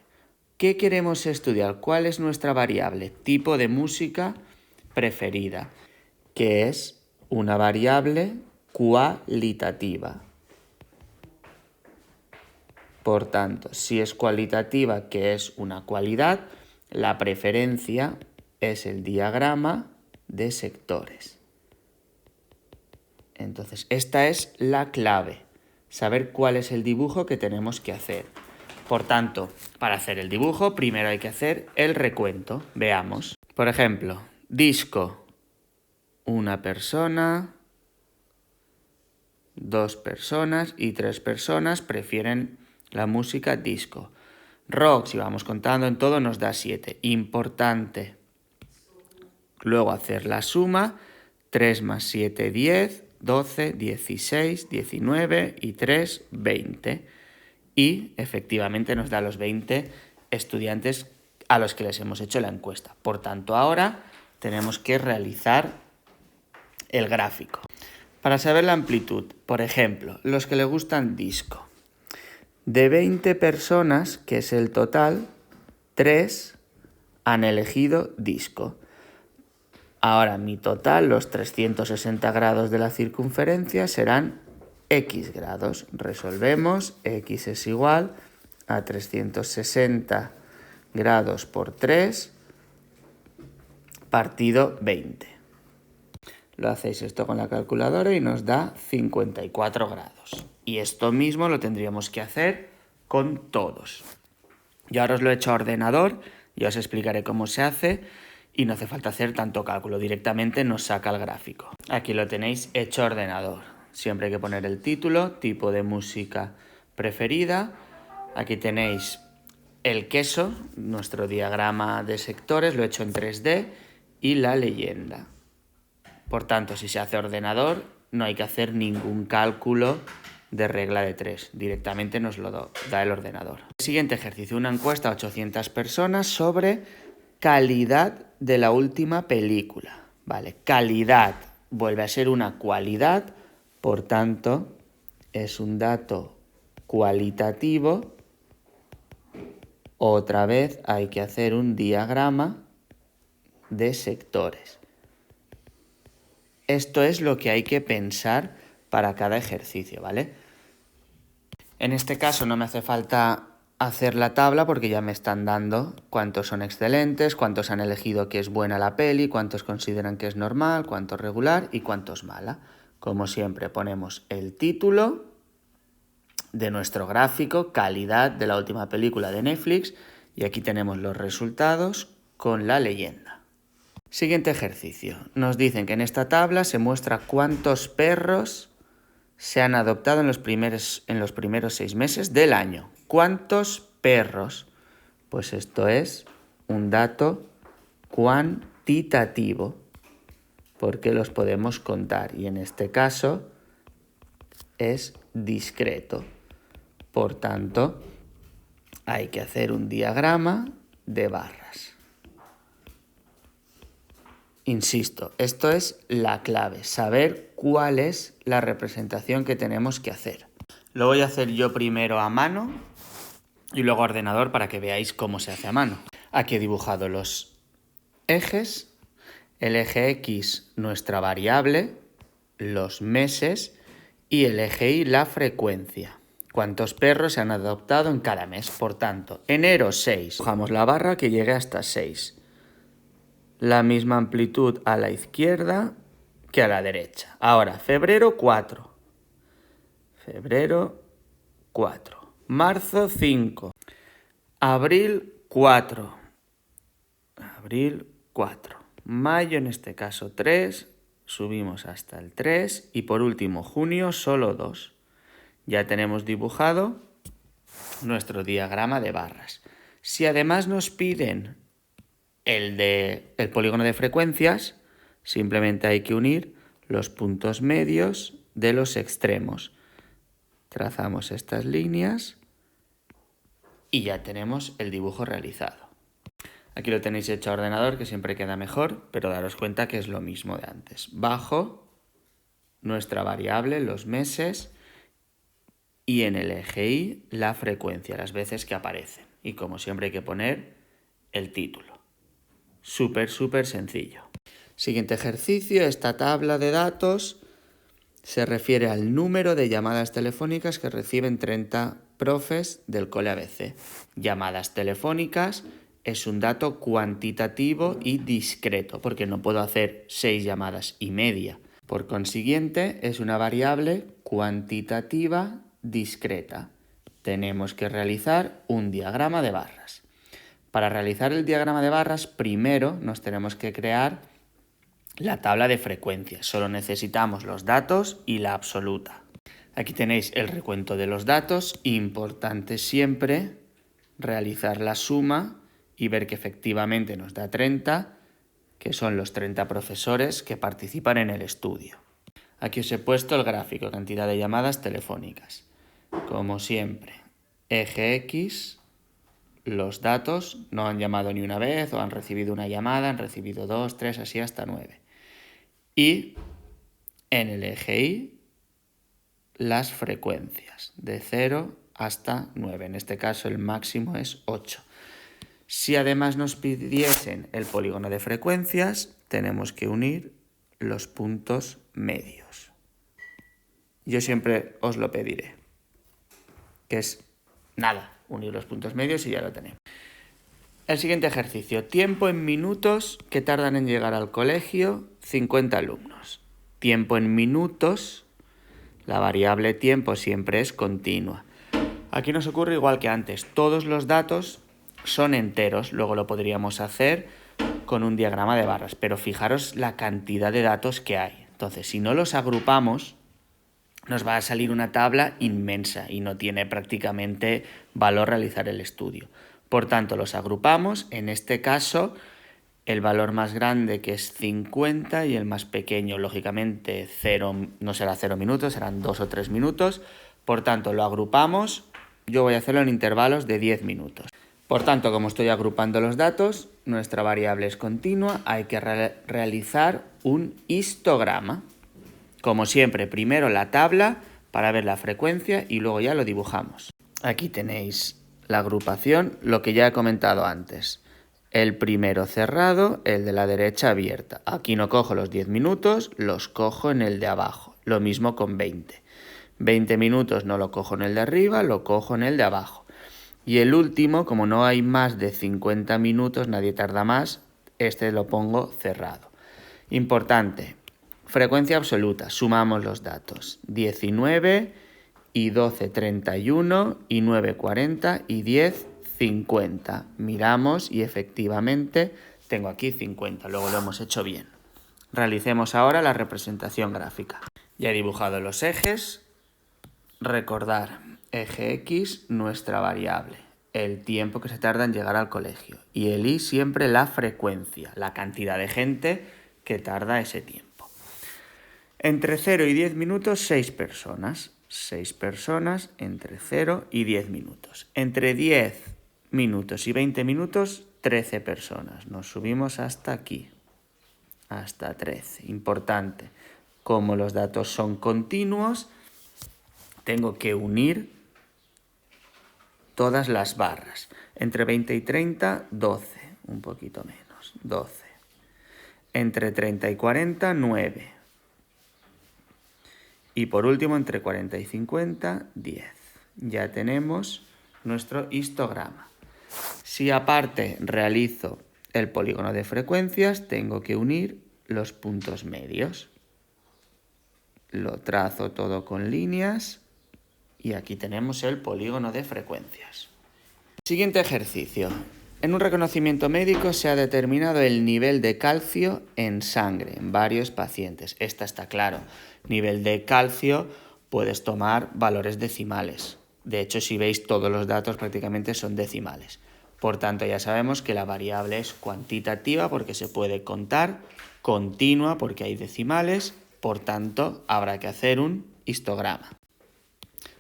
¿Qué queremos estudiar? ¿Cuál es nuestra variable? Tipo de música preferida, que es una variable cualitativa. Por tanto, si es cualitativa, que es una cualidad, la preferencia es el diagrama de sectores. Entonces, esta es la clave, saber cuál es el dibujo que tenemos que hacer. Por tanto, para hacer el dibujo, primero hay que hacer el recuento. Veamos. Por ejemplo, disco, una persona, 2 personas y 3 personas prefieren la música disco. Rock, si vamos contando en todo, nos da 7. Importante. Luego hacer la suma, 3 más 7, 10, 12, 16, 19 y 3, 20. Y efectivamente nos da los 20 estudiantes a los que les hemos hecho la encuesta. Por tanto, ahora tenemos que realizar el gráfico. Para saber la amplitud, por ejemplo, los que les gustan disco. De 20 personas, que es el total, 3 han elegido disco. Ahora mi total, los 360 grados de la circunferencia, serán x grados. Resolvemos, x es igual a 360 grados por 3 partido 20. Lo hacéis esto con la calculadora y nos da 54 grados. Y esto mismo lo tendríamos que hacer con todos. Yo ahora os lo he hecho a ordenador y os explicaré cómo se hace y no hace falta hacer tanto cálculo, directamente nos saca el gráfico. Aquí lo tenéis hecho a ordenador. Siempre hay que poner el título, tipo de música preferida. Aquí tenéis el queso, nuestro diagrama de sectores, lo he hecho en 3D, y la leyenda. Por tanto, si se hace a ordenador, no hay que hacer ningún cálculo de regla de 3. Directamente nos lo da el ordenador. Siguiente ejercicio, una encuesta a 800 personas sobre calidad de la última película. Vale, calidad vuelve a ser una cualidad, por tanto, es un dato cualitativo. Otra vez hay que hacer un diagrama de sectores. Esto es lo que hay que pensar para cada ejercicio, ¿vale? En este caso no me hace falta hacer la tabla porque ya me están dando cuántos son excelentes, cuántos han elegido que es buena la peli, cuántos consideran que es normal, cuántos regular y cuántos mala. Como siempre ponemos el título de nuestro gráfico, calidad de la última película de Netflix, y aquí tenemos los resultados con la leyenda. Siguiente ejercicio. Nos dicen que en esta tabla se muestra cuántos perros se han adoptado en los primeros 6 meses del año. ¿Cuántos perros? Pues esto es un dato cuantitativo, porque los podemos contar, y en este caso es discreto. Por tanto, hay que hacer un diagrama de barras. Insisto, esto es la clave, saber cuál es la representación que tenemos que hacer. Lo voy a hacer yo primero a mano y luego a ordenador para que veáis cómo se hace a mano. Aquí he dibujado los ejes, el eje X, nuestra variable, los meses, y el eje Y, la frecuencia. ¿Cuántos perros se han adoptado en cada mes? Por tanto, enero 6. Cojamos la barra que llegue hasta 6. La misma amplitud a la izquierda que a la derecha. Ahora, febrero 4. Febrero 4. Marzo 5. Abril 4. Abril 4. Mayo en este caso 3. Subimos hasta el 3. Y por último, junio solo 2. Ya tenemos dibujado nuestro diagrama de barras. Si además nos piden el polígono de frecuencias, simplemente hay que unir los puntos medios de los extremos. Trazamos estas líneas y ya tenemos el dibujo realizado. Aquí lo tenéis hecho a ordenador, que siempre queda mejor, pero daros cuenta que es lo mismo de antes. Bajo nuestra variable, los meses, y en el eje Y la frecuencia, las veces que aparecen. Y como siempre hay que poner el título. Súper sencillo. Siguiente ejercicio, esta tabla de datos se refiere al número de llamadas telefónicas que reciben 30 profes del cole ABC. Llamadas telefónicas es un dato cuantitativo y discreto, porque no puedo hacer 6 llamadas y media. Por consiguiente, es una variable cuantitativa discreta. Tenemos que realizar un diagrama de barras. Para realizar el diagrama de barras, primero nos tenemos que crear la tabla de frecuencias. Solo necesitamos los datos y la absoluta. Aquí tenéis el recuento de los datos. Importante siempre realizar la suma y ver que efectivamente nos da 30, que son los 30 profesores que participan en el estudio. Aquí os he puesto el gráfico, cantidad de llamadas telefónicas. Como siempre, eje X, los datos, no han llamado ni una vez o han recibido una llamada, han recibido 2, 3, así hasta 9. Y en el eje Y, las frecuencias, de 0 hasta 9. En este caso el máximo es 8. Si además nos pidiesen el polígono de frecuencias, tenemos que unir los puntos medios. Yo siempre os lo pediré, que es nada, unir los puntos medios y ya lo tenemos. El siguiente ejercicio, tiempo en minutos que tardan en llegar al colegio 50 alumnos. Tiempo en minutos, la variable tiempo siempre es continua. Aquí nos ocurre igual que antes, todos los datos son enteros, luego lo podríamos hacer con un diagrama de barras, pero fijaros la cantidad de datos que hay. Entonces, si no los agrupamos, nos va a salir una tabla inmensa y no tiene prácticamente valor realizar el estudio. Por tanto, los agrupamos, en este caso, el valor más grande que es 50 y el más pequeño, lógicamente, no será 0 minutos, serán 2 o 3 minutos. Por tanto, lo agrupamos, yo voy a hacerlo en intervalos de 10 minutos. Por tanto, como estoy agrupando los datos, nuestra variable es continua, hay que realizar un histograma. Como siempre, primero la tabla para ver la frecuencia y luego ya lo dibujamos. Aquí tenéis la agrupación, lo que ya he comentado antes. El primero cerrado, el de la derecha abierta. Aquí no cojo los 10 minutos, los cojo en el de abajo. Lo mismo con 20. 20 minutos no lo cojo en el de arriba, lo cojo en el de abajo. Y el último, como no hay más de 50 minutos, nadie tarda más, este lo pongo cerrado. Importante, frecuencia absoluta, sumamos los datos. 19 y 12, 31 y 9, 40 y 10, 50. Miramos y efectivamente tengo aquí 50, luego lo hemos hecho bien. Realicemos ahora la representación gráfica. Ya he dibujado los ejes. Recordar, eje X, nuestra variable, el tiempo que se tarda en llegar al colegio. Y el Y siempre la frecuencia, la cantidad de gente que tarda ese tiempo. Entre 0 y 10 minutos, 6 personas. 6 personas entre 0 y 10 minutos. Entre 10 minutos y 20 minutos, 13 personas. Nos subimos hasta aquí, hasta 13. Importante, como los datos son continuos, tengo que unir todas las barras. Entre 20 y 30, 12. Un poquito menos, 12. Entre 30 y 40, 9. Y por último, entre 40 y 50, 10. Ya tenemos nuestro histograma. Si aparte realizo el polígono de frecuencias, tengo que unir los puntos medios. Lo trazo todo con líneas. Y aquí tenemos el polígono de frecuencias. Siguiente ejercicio. En un reconocimiento médico se ha determinado el nivel de calcio en sangre en varios pacientes. Esta está claro. Nivel de calcio, puedes tomar valores decimales. De hecho, si veis, todos los datos prácticamente son decimales. Por tanto, ya sabemos que la variable es cuantitativa porque se puede contar, continua porque hay decimales, por tanto, habrá que hacer un histograma.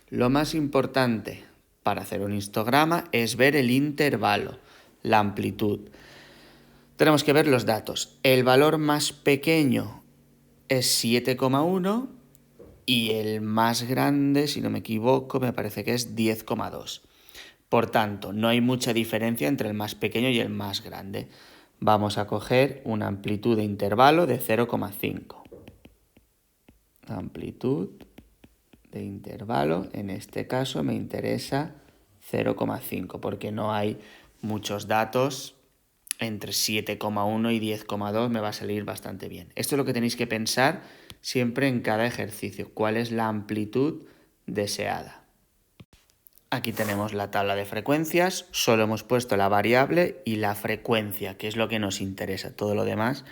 Lo más importante para hacer un histograma es ver el intervalo, la amplitud. Tenemos que ver los datos. El valor más pequeño es 7,1 y el más grande, si no me equivoco, me parece que es 10,2. Por tanto, no hay mucha diferencia entre el más pequeño y el más grande. Vamos a coger una amplitud de intervalo de 0,5. Amplitud de intervalo, en este caso me interesa 0,5 porque no hay muchos datos. Entre 7,1 y 10,2 me va a salir bastante bien. Esto es lo que tenéis que pensar siempre en cada ejercicio. ¿Cuál es la amplitud deseada? Aquí tenemos la tabla de frecuencias. Solo hemos puesto la variable y la frecuencia, que es lo que nos interesa. Todo lo demás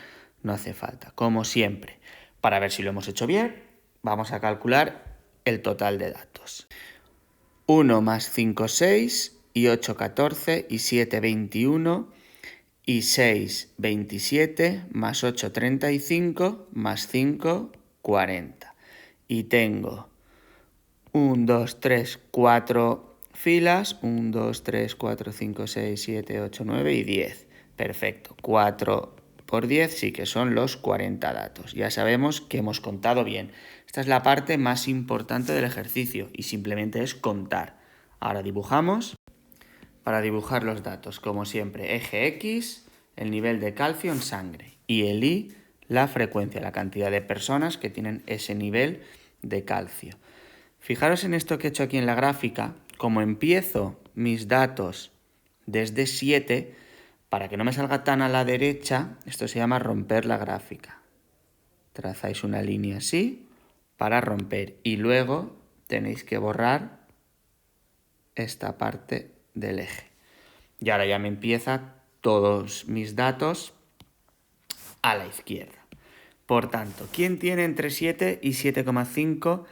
no hace falta. Como siempre, para ver si lo hemos hecho bien, vamos a calcular el total de datos. 1 más 5, 6, y 8, 14, y 7, 21, y 6, 27, más 8, 35, más 5, 40. Y tengo 1, 2, 3, 4 filas, 1, 2, 3, 4, 5, 6, 7, 8, 9 y 10. Perfecto, 4 por 10 sí que son los 40 datos. Ya sabemos que hemos contado bien. Esta es la parte más importante del ejercicio y simplemente es contar. Ahora dibujamos. para dibujar los datos, como siempre, eje X, el nivel de calcio en sangre, y el Y, la frecuencia, la cantidad de personas que tienen ese nivel de calcio. Fijaros en esto que he hecho aquí en la gráfica, como empiezo mis datos desde 7, para que no me salga tan a la derecha, esto se llama romper la gráfica. Trazáis una línea así para romper y luego tenéis que borrar esta parte del eje. Y ahora ya me empieza todos mis datos a la izquierda. Por tanto, ¿quién tiene entre 7 y 7,5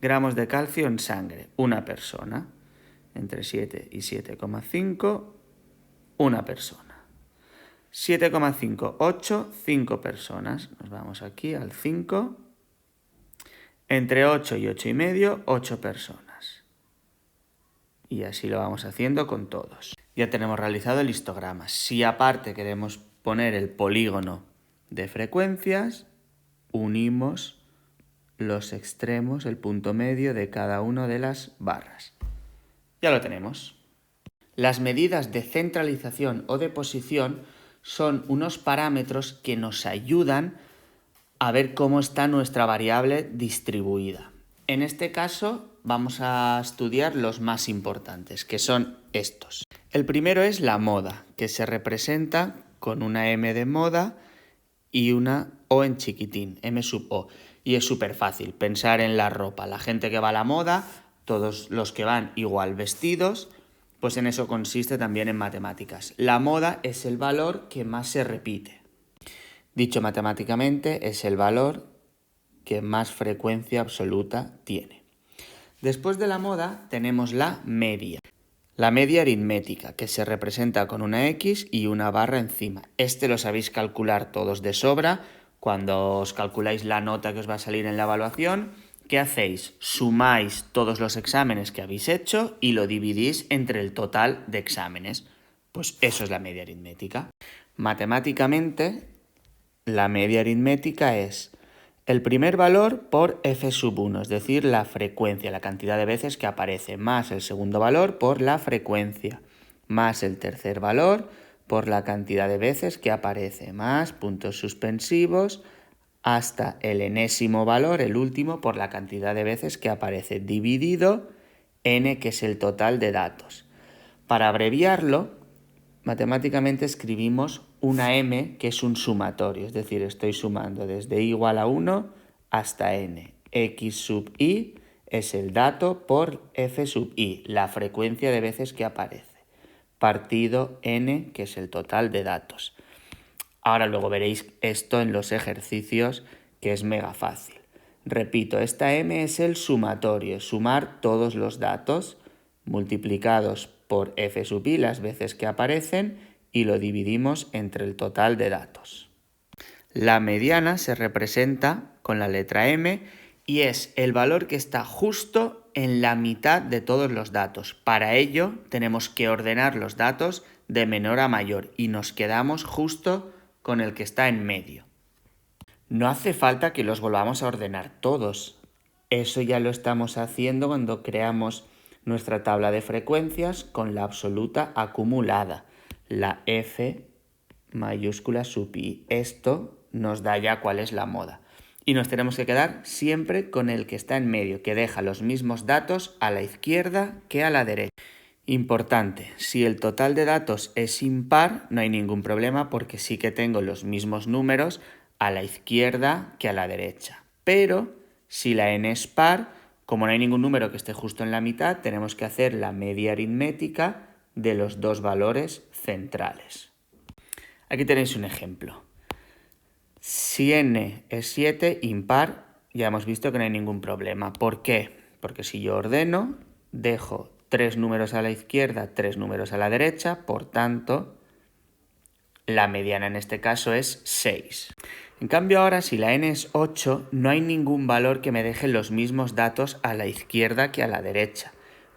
gramos de calcio en sangre? Una persona. Entre 7 y 7,5, una persona. 7,5, 8, 5 personas. Nos vamos aquí al 5. Entre 8 y 8,5, 8 personas. Y así lo vamos haciendo con todos. Ya tenemos realizado el histograma. Si aparte queremos poner el polígono de frecuencias, unimos los extremos, el punto medio de cada una de las barras. Ya lo tenemos. Las medidas de centralización o de posición son unos parámetros que nos ayudan a ver cómo está nuestra variable distribuida. En este caso vamos a estudiar los más importantes, que son estos. El primero es la moda, que se representa con una M de moda y una O en chiquitín, M sub O. Y es súper fácil pensar en la ropa. La gente que va a la moda, todos los que van igual vestidos, pues en eso consiste también en matemáticas. La moda es el valor que más se repite. Dicho matemáticamente, es el valor que más frecuencia absoluta tiene. Después de la moda tenemos la media. La media aritmética, que se representa con una X y una barra encima. Lo sabéis calcular todos de sobra. Cuando os calculáis la nota que os va a salir en la evaluación, ¿qué hacéis? Sumáis todos los exámenes que habéis hecho y lo dividís entre el total de exámenes. Pues eso es la media aritmética. Matemáticamente, la media aritmética es el primer valor por f sub 1, es decir, la frecuencia, la cantidad de veces que aparece, más el segundo valor por la frecuencia, más el tercer valor por la cantidad de veces que aparece, más puntos suspensivos, hasta el enésimo valor, el último, por la cantidad de veces que aparece, dividido n, que es el total de datos. Para abreviarlo, matemáticamente escribimos una m, que es un sumatorio, es decir, estoy sumando desde i igual a 1 hasta n. X sub i es el dato por f sub i, la frecuencia de veces que aparece, partido n, que es el total de datos. Ahora luego veréis esto en los ejercicios, que es mega fácil. Repito, esta m es el sumatorio, es sumar todos los datos multiplicados por f sub i las veces que aparecen y lo dividimos entre el total de datos. La mediana se representa con la letra m y es el valor que está justo en la mitad de todos los datos. Para ello tenemos que ordenar los datos de menor a mayor y nos quedamos justo con el que está en medio. No hace falta que los volvamos a ordenar todos. Eso ya lo estamos haciendo cuando creamos nuestra tabla de frecuencias con la absoluta acumulada, la F mayúscula sub i. Esto nos da ya cuál es la moda. Y nos tenemos que quedar siempre con el que está en medio, que deja los mismos datos a la izquierda que a la derecha. Importante, si el total de datos es impar, no hay ningún problema porque sí que tengo los mismos números a la izquierda que a la derecha. Pero si la n es par, como no hay ningún número que esté justo en la mitad, tenemos que hacer la media aritmética de los dos valores centrales. Aquí tenéis un ejemplo. Si n es 7, impar, ya hemos visto que no hay ningún problema. ¿Por qué? Porque si yo ordeno, dejo 3 números a la izquierda, 3 números a la derecha, por tanto, la mediana en este caso es 6. En cambio ahora, si la n es 8, no hay ningún valor que me deje los mismos datos a la izquierda que a la derecha.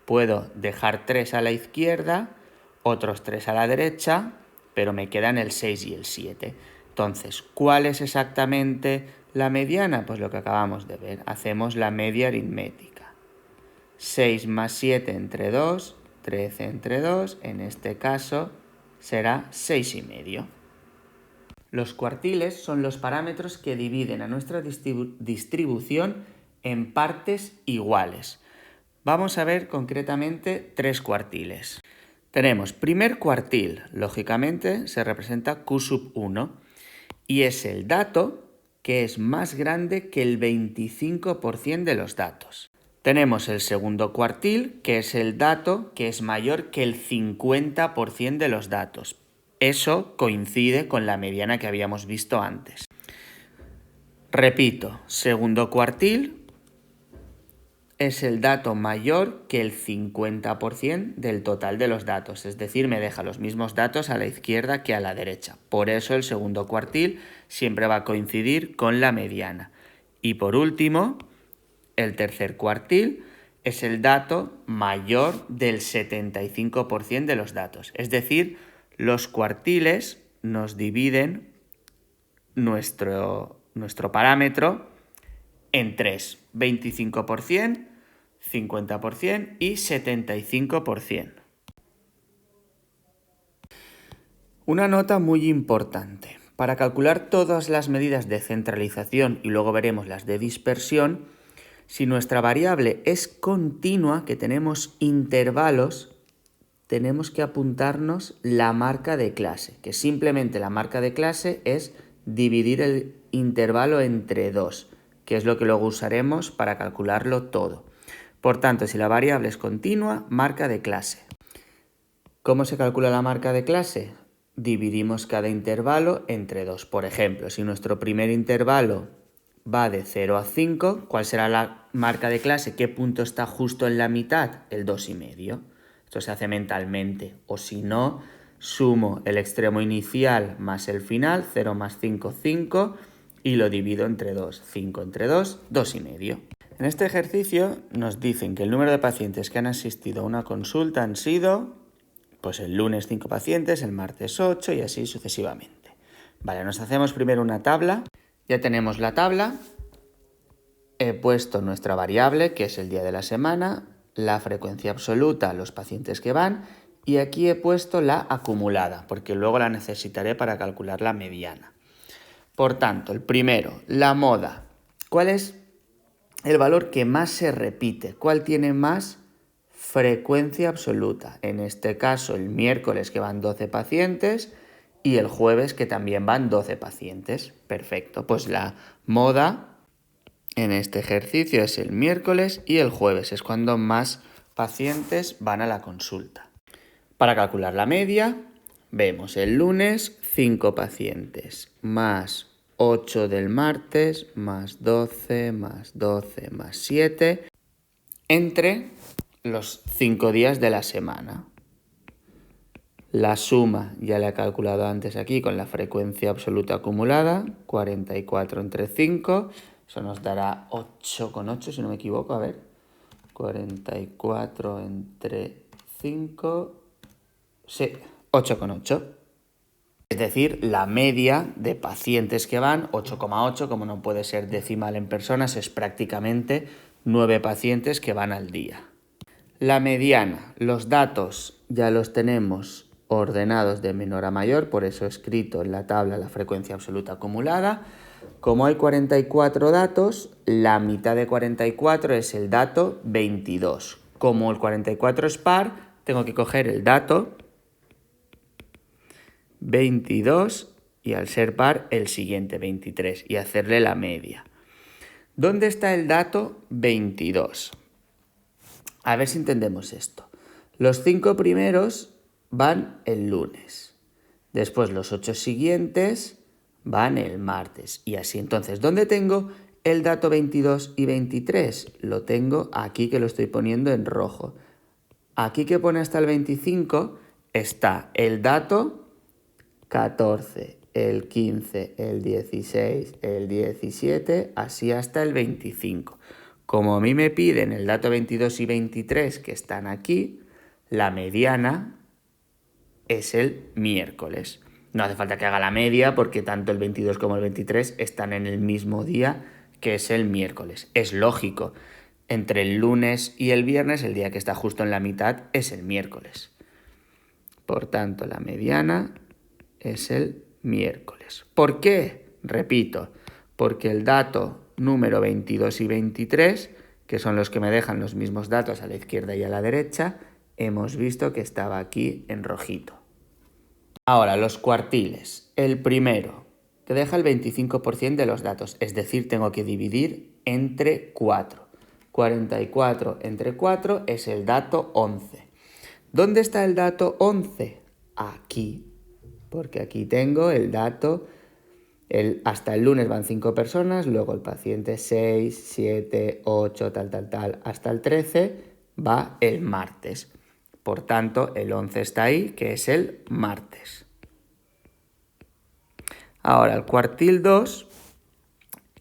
Puedo dejar 3 a la izquierda, otros 3 a la derecha, pero me quedan el 6 y el 7. Entonces, ¿cuál es exactamente la mediana? Pues lo que acabamos de ver. Hacemos la media aritmética. 6 más 7 entre 2, 13 entre 2, en este caso será 6,5. Los cuartiles son los parámetros que dividen a nuestra distribución en partes iguales. Vamos a ver concretamente 3 cuartiles. Tenemos primer cuartil, lógicamente se representa Q sub 1 y es el dato que es más grande que el 25% de los datos. Tenemos el segundo cuartil, que es el dato que es mayor que el 50% de los datos. Eso coincide con la mediana que habíamos visto antes. Repito, segundo cuartil es el dato mayor que el 50% del total de los datos, es decir, me deja los mismos datos a la izquierda que a la derecha. Por eso el segundo cuartil siempre va a coincidir con la mediana. Y por último, el tercer cuartil es el dato mayor del 75% de los datos. Es decir, los cuartiles nos dividen nuestro parámetro en 3, 25%, 50% y 75%. Una nota muy importante. Para calcular todas las medidas de centralización y luego veremos las de dispersión, si nuestra variable es continua, que tenemos intervalos, tenemos que apuntarnos la marca de clase, que simplemente la marca de clase es dividir el intervalo entre 2, que es lo que luego usaremos para calcularlo todo. Por tanto, si la variable es continua, marca de clase. ¿Cómo se calcula la marca de clase? Dividimos cada intervalo entre 2. Por ejemplo, si nuestro primer intervalo va de 0 a 5, ¿cuál será la marca de clase? ¿Qué punto está justo en la mitad? El 2,5. Esto se hace mentalmente. O si no, sumo el extremo inicial más el final, 0 más 5, 5, y lo divido entre 2. 5 entre 2, 2,5. En este ejercicio nos dicen que el número de pacientes que han asistido a una consulta han sido, pues el lunes 5 pacientes, el martes 8 y así sucesivamente. Vale, nos hacemos primero una tabla. Ya tenemos la tabla. He puesto nuestra variable, que es el día de la semana, la frecuencia absoluta, los pacientes que van, y aquí he puesto la acumulada, porque luego la necesitaré para calcular la mediana. Por tanto, el primero, la moda. ¿Cuál es el valor que más se repite? ¿Cuál tiene más frecuencia absoluta? En este caso, el miércoles, que van 12 pacientes, y el jueves, que también van 12 pacientes. Perfecto, pues la moda en este ejercicio es el miércoles y el jueves, es cuando más pacientes van a la consulta. Para calcular la media, vemos el lunes 5 pacientes, más 8 del martes, más 12, más 12, más 7, entre los 5 días de la semana. La suma ya la he calculado antes aquí con la frecuencia absoluta acumulada, 44 entre 5, eso nos dará 8,8 si no me equivoco, a ver, 44 entre 5, sí, 8,8. Es decir, la media de pacientes que van, 8,8, como no puede ser decimal en personas, es prácticamente 9 pacientes que van al día. La mediana, los datos ya los tenemos ordenados de menor a mayor, por eso he escrito en la tabla la frecuencia absoluta acumulada. Como hay 44 datos, la mitad de 44 es el dato 22. Como el 44 es par, tengo que coger el dato 22 y al ser par el siguiente 23 y hacerle la media. ¿Dónde está el dato 22? A ver si entendemos esto. Los 5 primeros van el lunes. Después los 8 siguientes van el martes. Y así. Entonces, ¿dónde tengo el dato 22 y 23? Lo tengo aquí, que lo estoy poniendo en rojo. Aquí que pone hasta el 25 está el dato 14, el 15, el 16, el 17, así hasta el 25. Como a mí me piden el dato 22 y 23 que están aquí, la mediana es el miércoles. No hace falta que haga la media porque tanto el 22 como el 23 están en el mismo día, que es el miércoles. Es lógico. entre el lunes y el viernes, el día que está justo en la mitad es el miércoles. Por tanto, la mediana es el miércoles. ¿Por qué? Repito, porque el dato número 22 y 23, que son los que me dejan los mismos datos a la izquierda y a la derecha, hemos visto que estaba aquí en rojito. Ahora, los cuartiles. El primero te deja el 25% de los datos, es decir, tengo que dividir entre 4. 44 entre 4 es el dato 11. ¿Dónde está el dato 11? Aquí, porque aquí tengo el dato, hasta el lunes van 5 personas, luego el paciente 6, 7, 8, tal, hasta el 13 va el martes. Por tanto, el 11 está ahí, que es el martes. Ahora, el cuartil 2,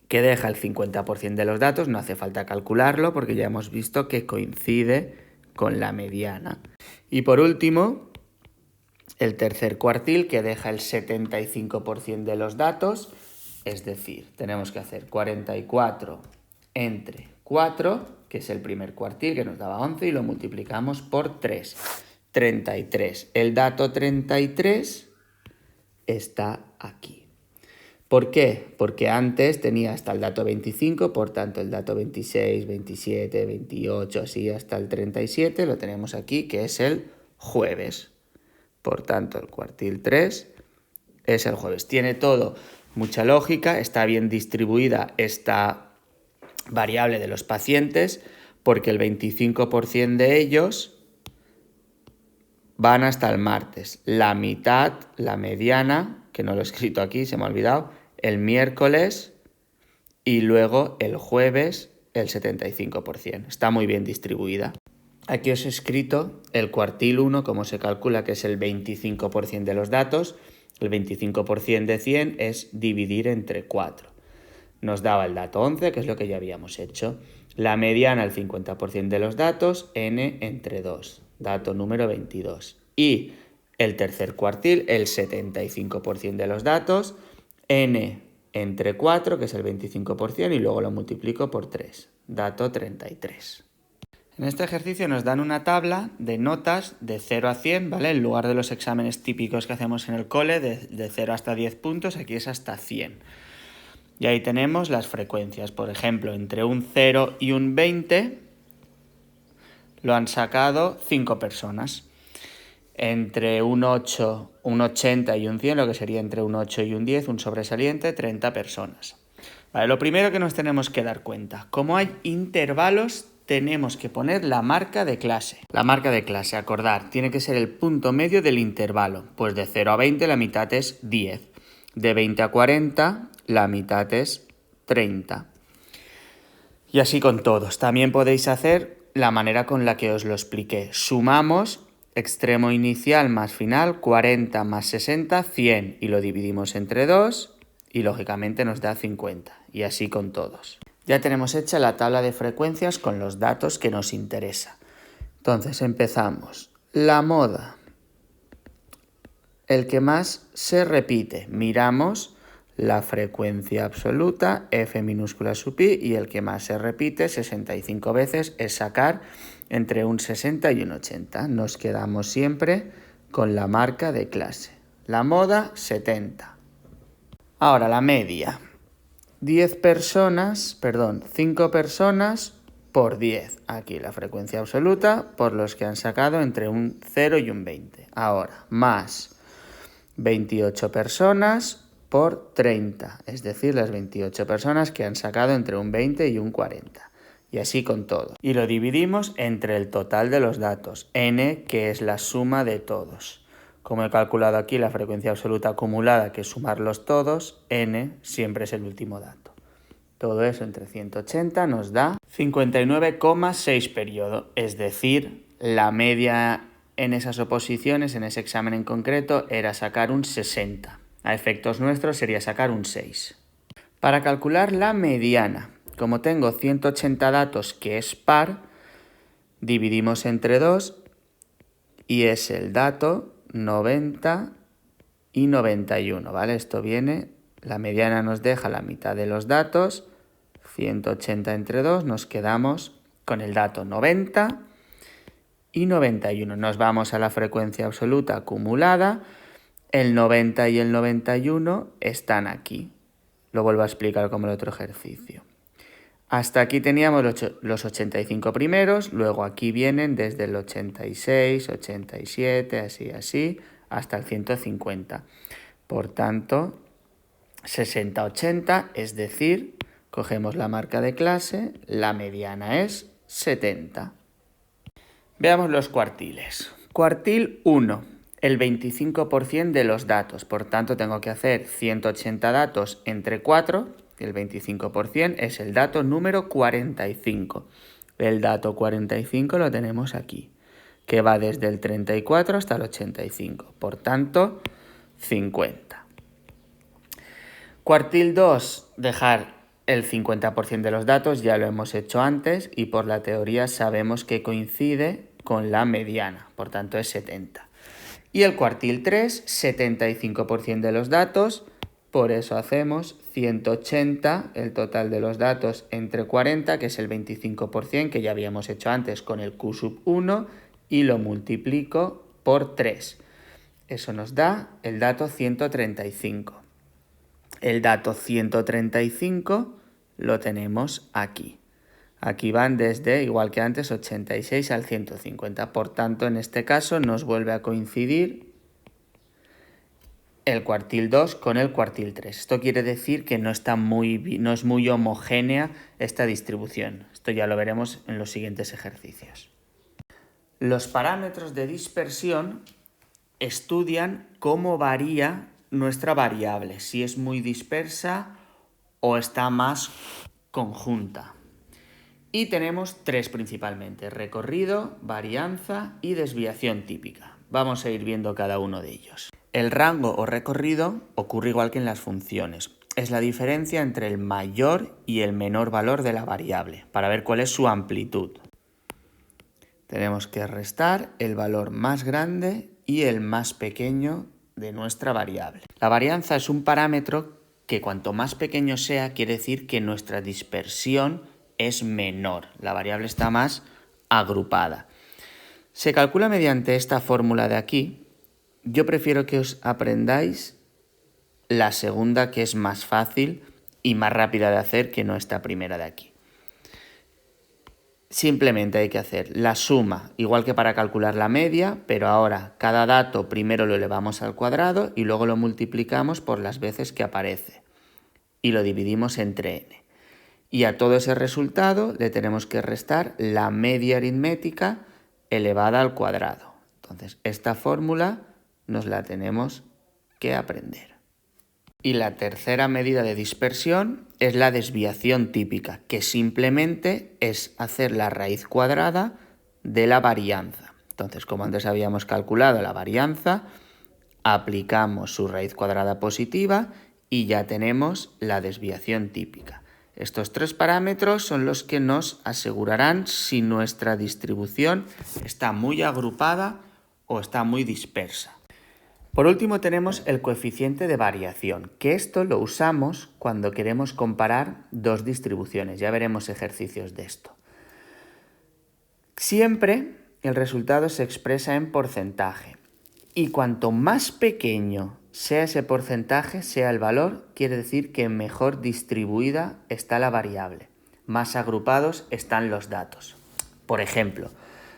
que deja el 50% de los datos, no hace falta calcularlo porque ya hemos visto que coincide con la mediana. Y por último, el tercer cuartil, que deja el 75% de los datos, es decir, tenemos que hacer 44 entre 4, que es el primer cuartil que nos daba 11, y lo multiplicamos por 3. 33. El dato 33 está aquí. ¿Por qué? Porque antes tenía hasta el dato 25, por tanto el dato 26, 27, 28, así hasta el 37 lo tenemos aquí, que es el jueves. Por tanto, el cuartil 3 es el jueves. Tiene todo mucha lógica, está bien distribuida esta variable de los pacientes, porque el 25% de ellos van hasta el martes. La mitad, la mediana, que no lo he escrito aquí, se me ha olvidado, el miércoles y luego el jueves el 75%. Está muy bien distribuida. Aquí os he escrito el cuartil 1, como se calcula que es el 25% de los datos. El 25% de 100 es dividir entre 4. Nos daba el dato 11, que es lo que ya habíamos hecho. La mediana, el 50% de los datos, n entre 2, dato número 22. Y el tercer cuartil, el 75% de los datos, n entre 4, que es el 25%, y luego lo multiplico por 3, dato 33. En este ejercicio nos dan una tabla de notas de 0 a 100, ¿vale? En lugar de los exámenes típicos que hacemos en el cole, de 0 hasta 10 puntos, aquí es hasta 100. Y ahí tenemos las frecuencias. Por ejemplo, entre un 0 y un 20 lo han sacado 5 personas. Entre un 8, un 80 y un 100, lo que sería entre un 8 y un 10, un sobresaliente, 30 personas. Vale, lo primero que nos tenemos que dar cuenta, como hay intervalos, tenemos que poner la marca de clase. La marca de clase, acordar, tiene que ser el punto medio del intervalo. Pues de 0 a 20 la mitad es 10. De 20 a 40 la mitad es 30. Y así con todos. También podéis hacer la manera con la que os lo expliqué. Sumamos extremo inicial más final, 40 más 60, 100. Y lo dividimos entre 2 y lógicamente nos da 50. Y así con todos. Ya tenemos hecha la tabla de frecuencias con los datos que nos interesa. Entonces empezamos. La moda. El que más se repite. Miramos la frecuencia absoluta, F minúscula sub I, y el que más se repite 65 veces es sacar entre un 60 y un 80. Nos quedamos siempre con la marca de clase. La moda, 70. Ahora la media. 5 personas por 10. Aquí la frecuencia absoluta por los que han sacado entre un 0 y un 20. Ahora, más 28 personas por 30, es decir, las 28 personas que han sacado entre un 20 y un 40. Y así con todo. Y lo dividimos entre el total de los datos, n, que es la suma de todos. Como he calculado aquí la frecuencia absoluta acumulada, que es sumarlos todos, n siempre es el último dato. Todo eso entre 180 nos da 59,6 periodo, es decir, la media en esas oposiciones, en ese examen en concreto, era sacar un 60. A efectos nuestros sería sacar un 6. Para calcular la mediana, como tengo 180 datos que es par, dividimos entre 2 y es el dato 90 y 91, ¿vale? Esto viene, la mediana nos deja la mitad de los datos, 180 entre 2, nos quedamos con el dato 90 y 91. Nos vamos a la frecuencia absoluta acumulada. El 90 y el 91 están aquí. Lo vuelvo a explicar como el otro ejercicio. Hasta aquí teníamos los 85 primeros, luego aquí vienen desde el 86, 87, así, hasta el 150. Por tanto, 60-80, es decir, cogemos la marca de clase, la mediana es 70. Veamos los cuartiles. Cuartil 1, el 25% de los datos. Por tanto, tengo que hacer 180 datos entre 4, el 25% es el dato número 45. El dato 45 lo tenemos aquí, que va desde el 34 hasta el 85. Por tanto, 50. Cuartil 2, dejar el 50% de los datos, ya lo hemos hecho antes y por la teoría sabemos que coincide con la mediana, por tanto es 70. Y el cuartil 3, 75% de los datos, por eso hacemos 180, el total de los datos entre 40, que es el 25%, que ya habíamos hecho antes con el Q sub 1, y lo multiplico por 3. Eso nos da el dato 135. El dato 135 lo tenemos aquí. Aquí van desde, igual que antes, 86 al 150. Por tanto, en este caso nos vuelve a coincidir el cuartil 2 con el cuartil 3. Esto quiere decir que no es muy homogénea esta distribución. Esto ya lo veremos en los siguientes ejercicios. Los parámetros de dispersión estudian cómo varía nuestra variable, si es muy dispersa o está más conjunta. Y tenemos tres principalmente: recorrido, varianza y desviación típica. Vamos a ir viendo cada uno de ellos. El rango o recorrido ocurre igual que en las funciones. Es la diferencia entre el mayor y el menor valor de la variable, para ver cuál es su amplitud. Tenemos que restar el valor más grande y el más pequeño de nuestra variable. La varianza es un parámetro que cuanto más pequeño sea, quiere decir que nuestra dispersión es menor. La variable está más agrupada. Se calcula mediante esta fórmula de aquí. Yo prefiero que os aprendáis la segunda, que es más fácil y más rápida de hacer que no esta primera de aquí. Simplemente hay que hacer la suma, igual que para calcular la media, pero ahora cada dato primero lo elevamos al cuadrado y luego lo multiplicamos por las veces que aparece y lo dividimos entre n. Y a todo ese resultado le tenemos que restar la media aritmética elevada al cuadrado. Entonces, esta fórmula nos la tenemos que aprender. Y la tercera medida de dispersión es la desviación típica, que simplemente es hacer la raíz cuadrada de la varianza. Entonces, como antes habíamos calculado la varianza, aplicamos su raíz cuadrada positiva y ya tenemos la desviación típica. Estos tres parámetros son los que nos asegurarán si nuestra distribución está muy agrupada o está muy dispersa. Por último tenemos el coeficiente de variación, que esto lo usamos cuando queremos comparar dos distribuciones. Ya veremos ejercicios de esto. Siempre el resultado se expresa en porcentaje y cuanto más pequeño sea ese porcentaje, sea el valor, quiere decir que mejor distribuida está la variable, más agrupados están los datos. Por ejemplo,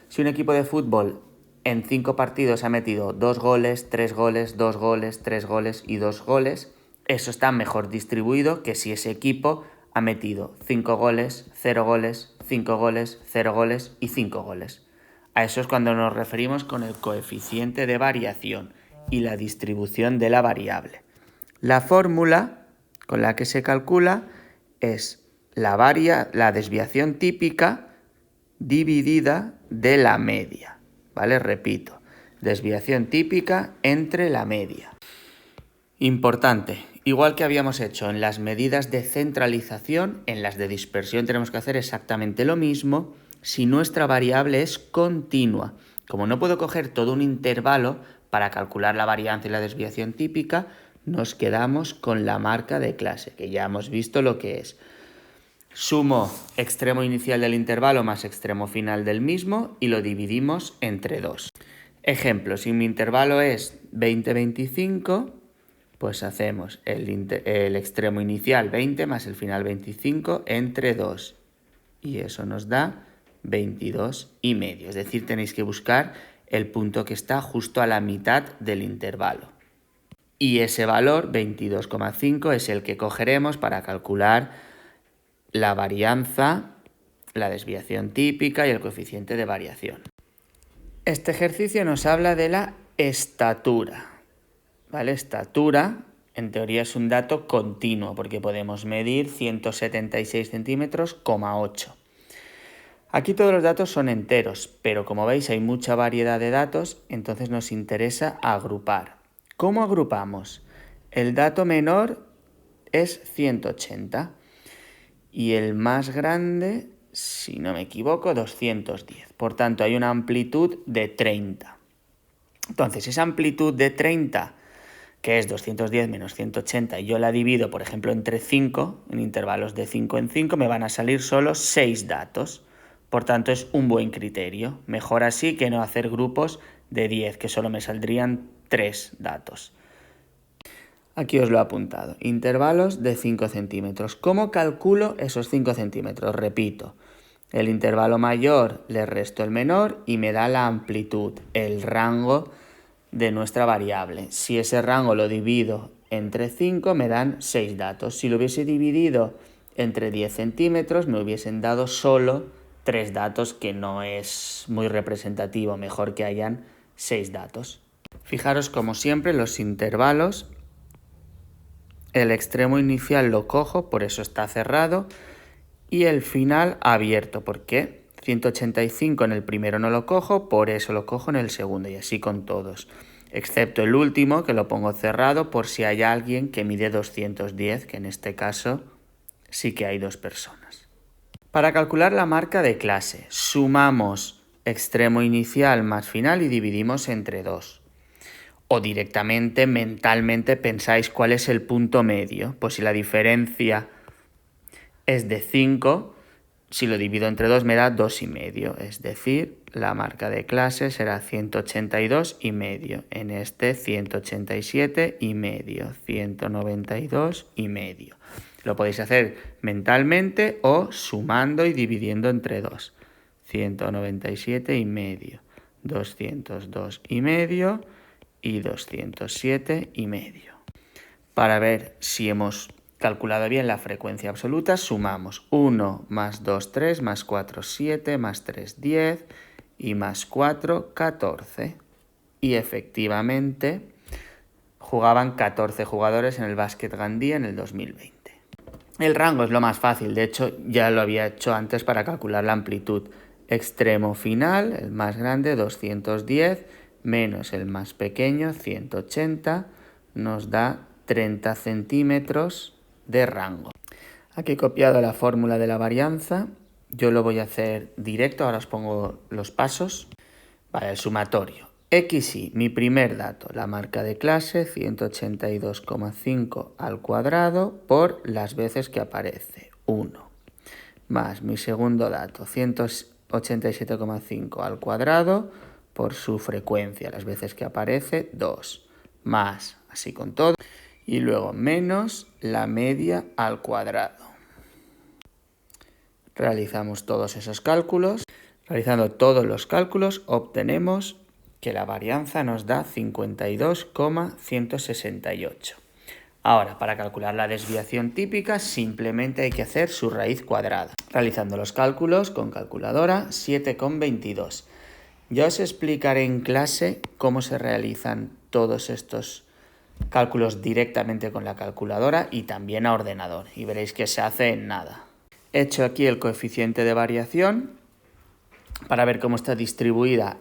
si un equipo de fútbol en 5 partidos ha metido 2 goles, 3 goles, 2 goles, 3 goles y 2 goles, eso está mejor distribuido que si ese equipo ha metido 5 goles, 0 goles, 5 goles, 0 goles y 5 goles. A eso es cuando nos referimos con el coeficiente de variación y la distribución de la variable. La fórmula con la que se calcula es la desviación típica dividida de la media. ¿Vale? Repito, desviación típica entre la media. Importante, igual que habíamos hecho en las medidas de centralización, en las de dispersión tenemos que hacer exactamente lo mismo si nuestra variable es continua. Como no puedo coger todo un intervalo para calcular la varianza y la desviación típica, nos quedamos con la marca de clase, que ya hemos visto lo que es. Sumo extremo inicial del intervalo más extremo final del mismo y lo dividimos entre 2. Ejemplo, si mi intervalo es 20-25, pues hacemos el extremo inicial 20 más el final 25 entre 2. Y eso nos da 22,5. Es decir, tenéis que buscar el punto que está justo a la mitad del intervalo. Y ese valor, 22,5, es el que cogeremos para calcular la varianza, la desviación típica y el coeficiente de variación. Este ejercicio nos habla de la estatura. ¿Vale? Estatura, en teoría, es un dato continuo porque podemos medir 176 centímetros, 8. Aquí todos los datos son enteros, pero como veis hay mucha variedad de datos, entonces nos interesa agrupar. ¿Cómo agrupamos? El dato menor es 180 y el más grande, si no me equivoco, 210. Por tanto, hay una amplitud de 30. Entonces, esa amplitud de 30, que es 210 menos 180, y yo la divido, por ejemplo, entre 5, en intervalos de 5 en 5, me van a salir solo 6 datos. Por tanto, es un buen criterio. Mejor así que no hacer grupos de 10, que solo me saldrían 3 datos. Aquí os lo he apuntado. Intervalos de 5 centímetros. ¿Cómo calculo esos 5 centímetros? Repito, el intervalo mayor le resto el menor y me da la amplitud, el rango de nuestra variable. Si ese rango lo divido entre 5, me dan 6 datos. Si lo hubiese dividido entre 10 centímetros, me hubiesen dado solo 3 datos, que no es muy representativo. Mejor que hayan 6 datos. Fijaros, como siempre, los intervalos, el extremo inicial lo cojo, por eso está cerrado, y el final abierto. ¿Por qué? 185 en el primero no lo cojo, por eso lo cojo en el segundo, y así con todos. Excepto el último, que lo pongo cerrado por si hay alguien que mide 210, que en este caso sí que hay 2 personas. Para calcular la marca de clase, sumamos extremo inicial más final y dividimos entre 2. O directamente, mentalmente, pensáis cuál es el punto medio. Pues si la diferencia es de 5, si lo divido entre 2 me da 2,5. Es decir, la marca de clase será 182,5. En este 187,5, 192,5. Lo podéis hacer mentalmente o sumando y dividiendo entre 2. 197,5, 202,5 y 207,5. Para ver si hemos calculado bien la frecuencia absoluta, sumamos 1 más 2, 3, más 4, 7, más 3, 10 y más 4, 14. Y efectivamente jugaban 14 jugadores en el Básquet Gandía en el 2020. El rango es lo más fácil, de hecho ya lo había hecho antes para calcular la amplitud. Extremo final, el más grande, 210, menos el más pequeño, 180, nos da 30 centímetros de rango. Aquí he copiado la fórmula de la varianza, yo lo voy a hacer directo, ahora os pongo los pasos. Vale, el sumatorio. XY, mi primer dato, la marca de clase, 182,5 al cuadrado por las veces que aparece, 1. Más mi segundo dato, 187,5 al cuadrado por su frecuencia, las veces que aparece, 2. Más, así con todo. Y luego menos la media al cuadrado. Realizamos todos esos cálculos. Realizando todos los cálculos obtenemos que la varianza nos da 52,168. Ahora, para calcular la desviación típica, simplemente hay que hacer su raíz cuadrada. Realizando los cálculos con calculadora, 7,22. Ya os explicaré en clase cómo se realizan todos estos cálculos directamente con la calculadora y también a ordenador. Y veréis que se hace en nada. He hecho aquí el coeficiente de variación para ver cómo está distribuida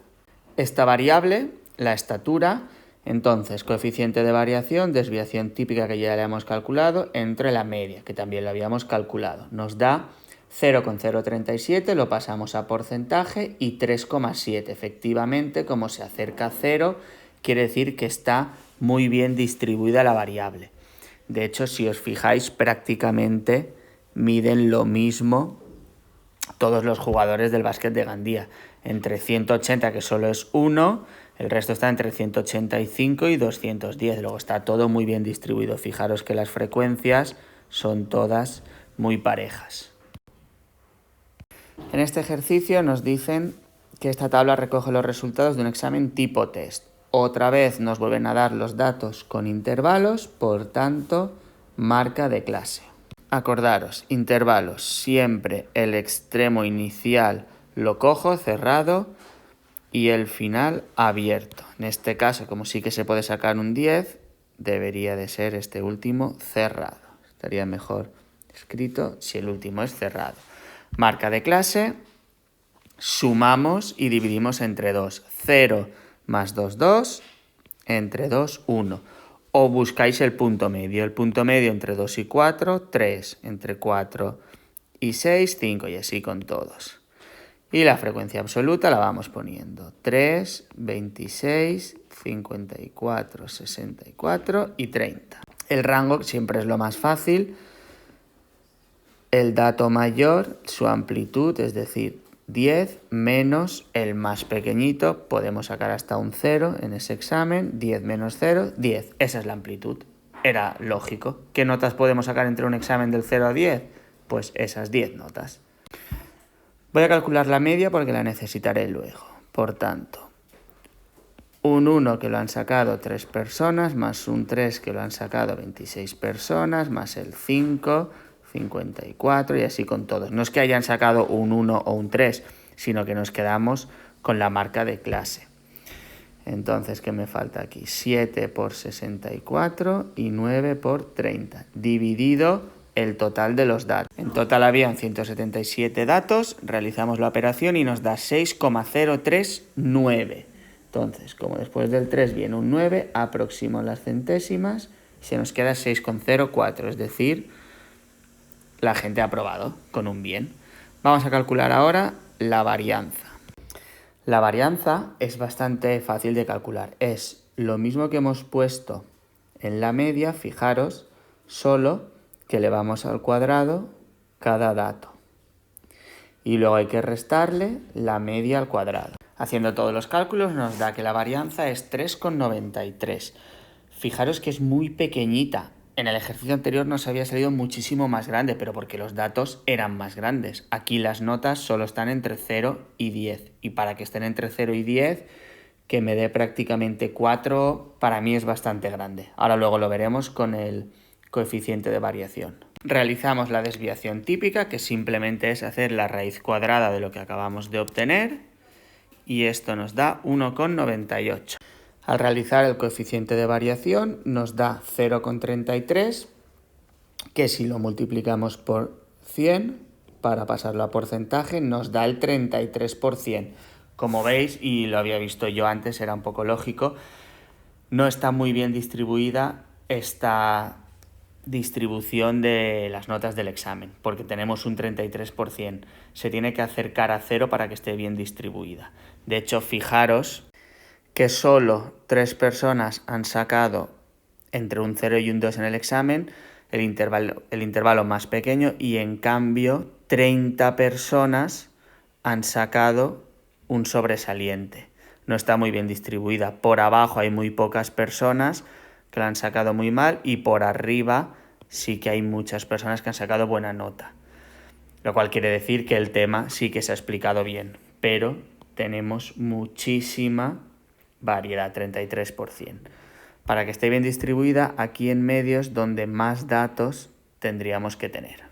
esta variable, la estatura. Entonces, coeficiente de variación, desviación típica que ya le hemos calculado, entre la media, que también lo habíamos calculado. Nos da 0,037, lo pasamos a porcentaje y 3,7. Efectivamente, como se acerca a 0, quiere decir que está muy bien distribuida la variable. De hecho, si os fijáis, prácticamente miden lo mismo todos los jugadores del básquet de Gandía. Entre 180, que solo es 1, el resto está entre 185 y 210. Luego está todo muy bien distribuido. Fijaros que las frecuencias son todas muy parejas. En este ejercicio nos dicen que esta tabla recoge los resultados de un examen tipo test. Otra vez nos vuelven a dar los datos con intervalos, por tanto, marca de clase. Acordaros, intervalos, siempre el extremo inicial lo cojo cerrado y el final abierto. En este caso, como sí que se puede sacar un 10, debería de ser este último cerrado. Estaría mejor escrito si el último es cerrado. Marca de clase, sumamos y dividimos entre 2. 0 más 2, 2, entre 2, 1. O buscáis el punto medio. El punto medio entre 2 y 4, 3. Entre 4 y 6, 5. Y así con todos. Y la frecuencia absoluta la vamos poniendo. 3, 26, 54, 64 y 30. El rango siempre es lo más fácil. El dato mayor, su amplitud, es decir, 10 menos el más pequeñito, podemos sacar hasta un 0 en ese examen, 10 menos 0, 10. Esa es la amplitud. Era lógico. ¿Qué notas podemos sacar entre un examen del 0 a 10? Pues esas 10 notas. Voy a calcular la media porque la necesitaré luego. Por tanto, un 1 que lo han sacado 3 personas, más un 3 que lo han sacado 26 personas, más el 5... 54 y así con todos. No es que hayan sacado un 1 o un 3, sino que nos quedamos con la marca de clase. Entonces, ¿qué me falta aquí? 7 por 64 y 9 por 30, dividido el total de los datos. En total habían 177 datos, realizamos la operación y nos da 6,039. Entonces, como después del 3 viene un 9, aproximo las centésimas y se nos queda 6,04, es decir, la gente ha aprobado con un bien. Vamos a calcular ahora la varianza. La varianza es bastante fácil de calcular. Es lo mismo que hemos puesto en la media, fijaros, solo que elevamos al cuadrado cada dato. Y luego hay que restarle la media al cuadrado. Haciendo todos los cálculos nos da que la varianza es 3,93. Fijaros que es muy pequeñita. En el ejercicio anterior nos había salido muchísimo más grande, pero porque los datos eran más grandes. Aquí las notas solo están entre 0 y 10. Y para que estén entre 0 y 10, que me dé prácticamente 4, para mí es bastante grande. Ahora luego lo veremos con el coeficiente de variación. Realizamos la desviación típica, que simplemente es hacer la raíz cuadrada de lo que acabamos de obtener. Y esto nos da 1,98. Al realizar el coeficiente de variación nos da 0,33, que si lo multiplicamos por 100, para pasarlo a porcentaje, nos da el 33%. Como veis, y lo había visto yo antes, era un poco lógico, no está muy bien distribuida esta distribución de las notas del examen, porque tenemos un 33%. Se tiene que acercar a 0 para que esté bien distribuida. De hecho, fijaros que solo 3 personas han sacado entre un 0 y un 2 en el examen, el intervalo más pequeño, y en cambio 30 personas han sacado un sobresaliente. No está muy bien distribuida. Por abajo hay muy pocas personas que la han sacado muy mal y por arriba sí que hay muchas personas que han sacado buena nota. Lo cual quiere decir que el tema sí que se ha explicado bien, pero tenemos muchísima variedad, 33%. Para que esté bien distribuida, aquí en medio es donde más datos tendríamos que tener.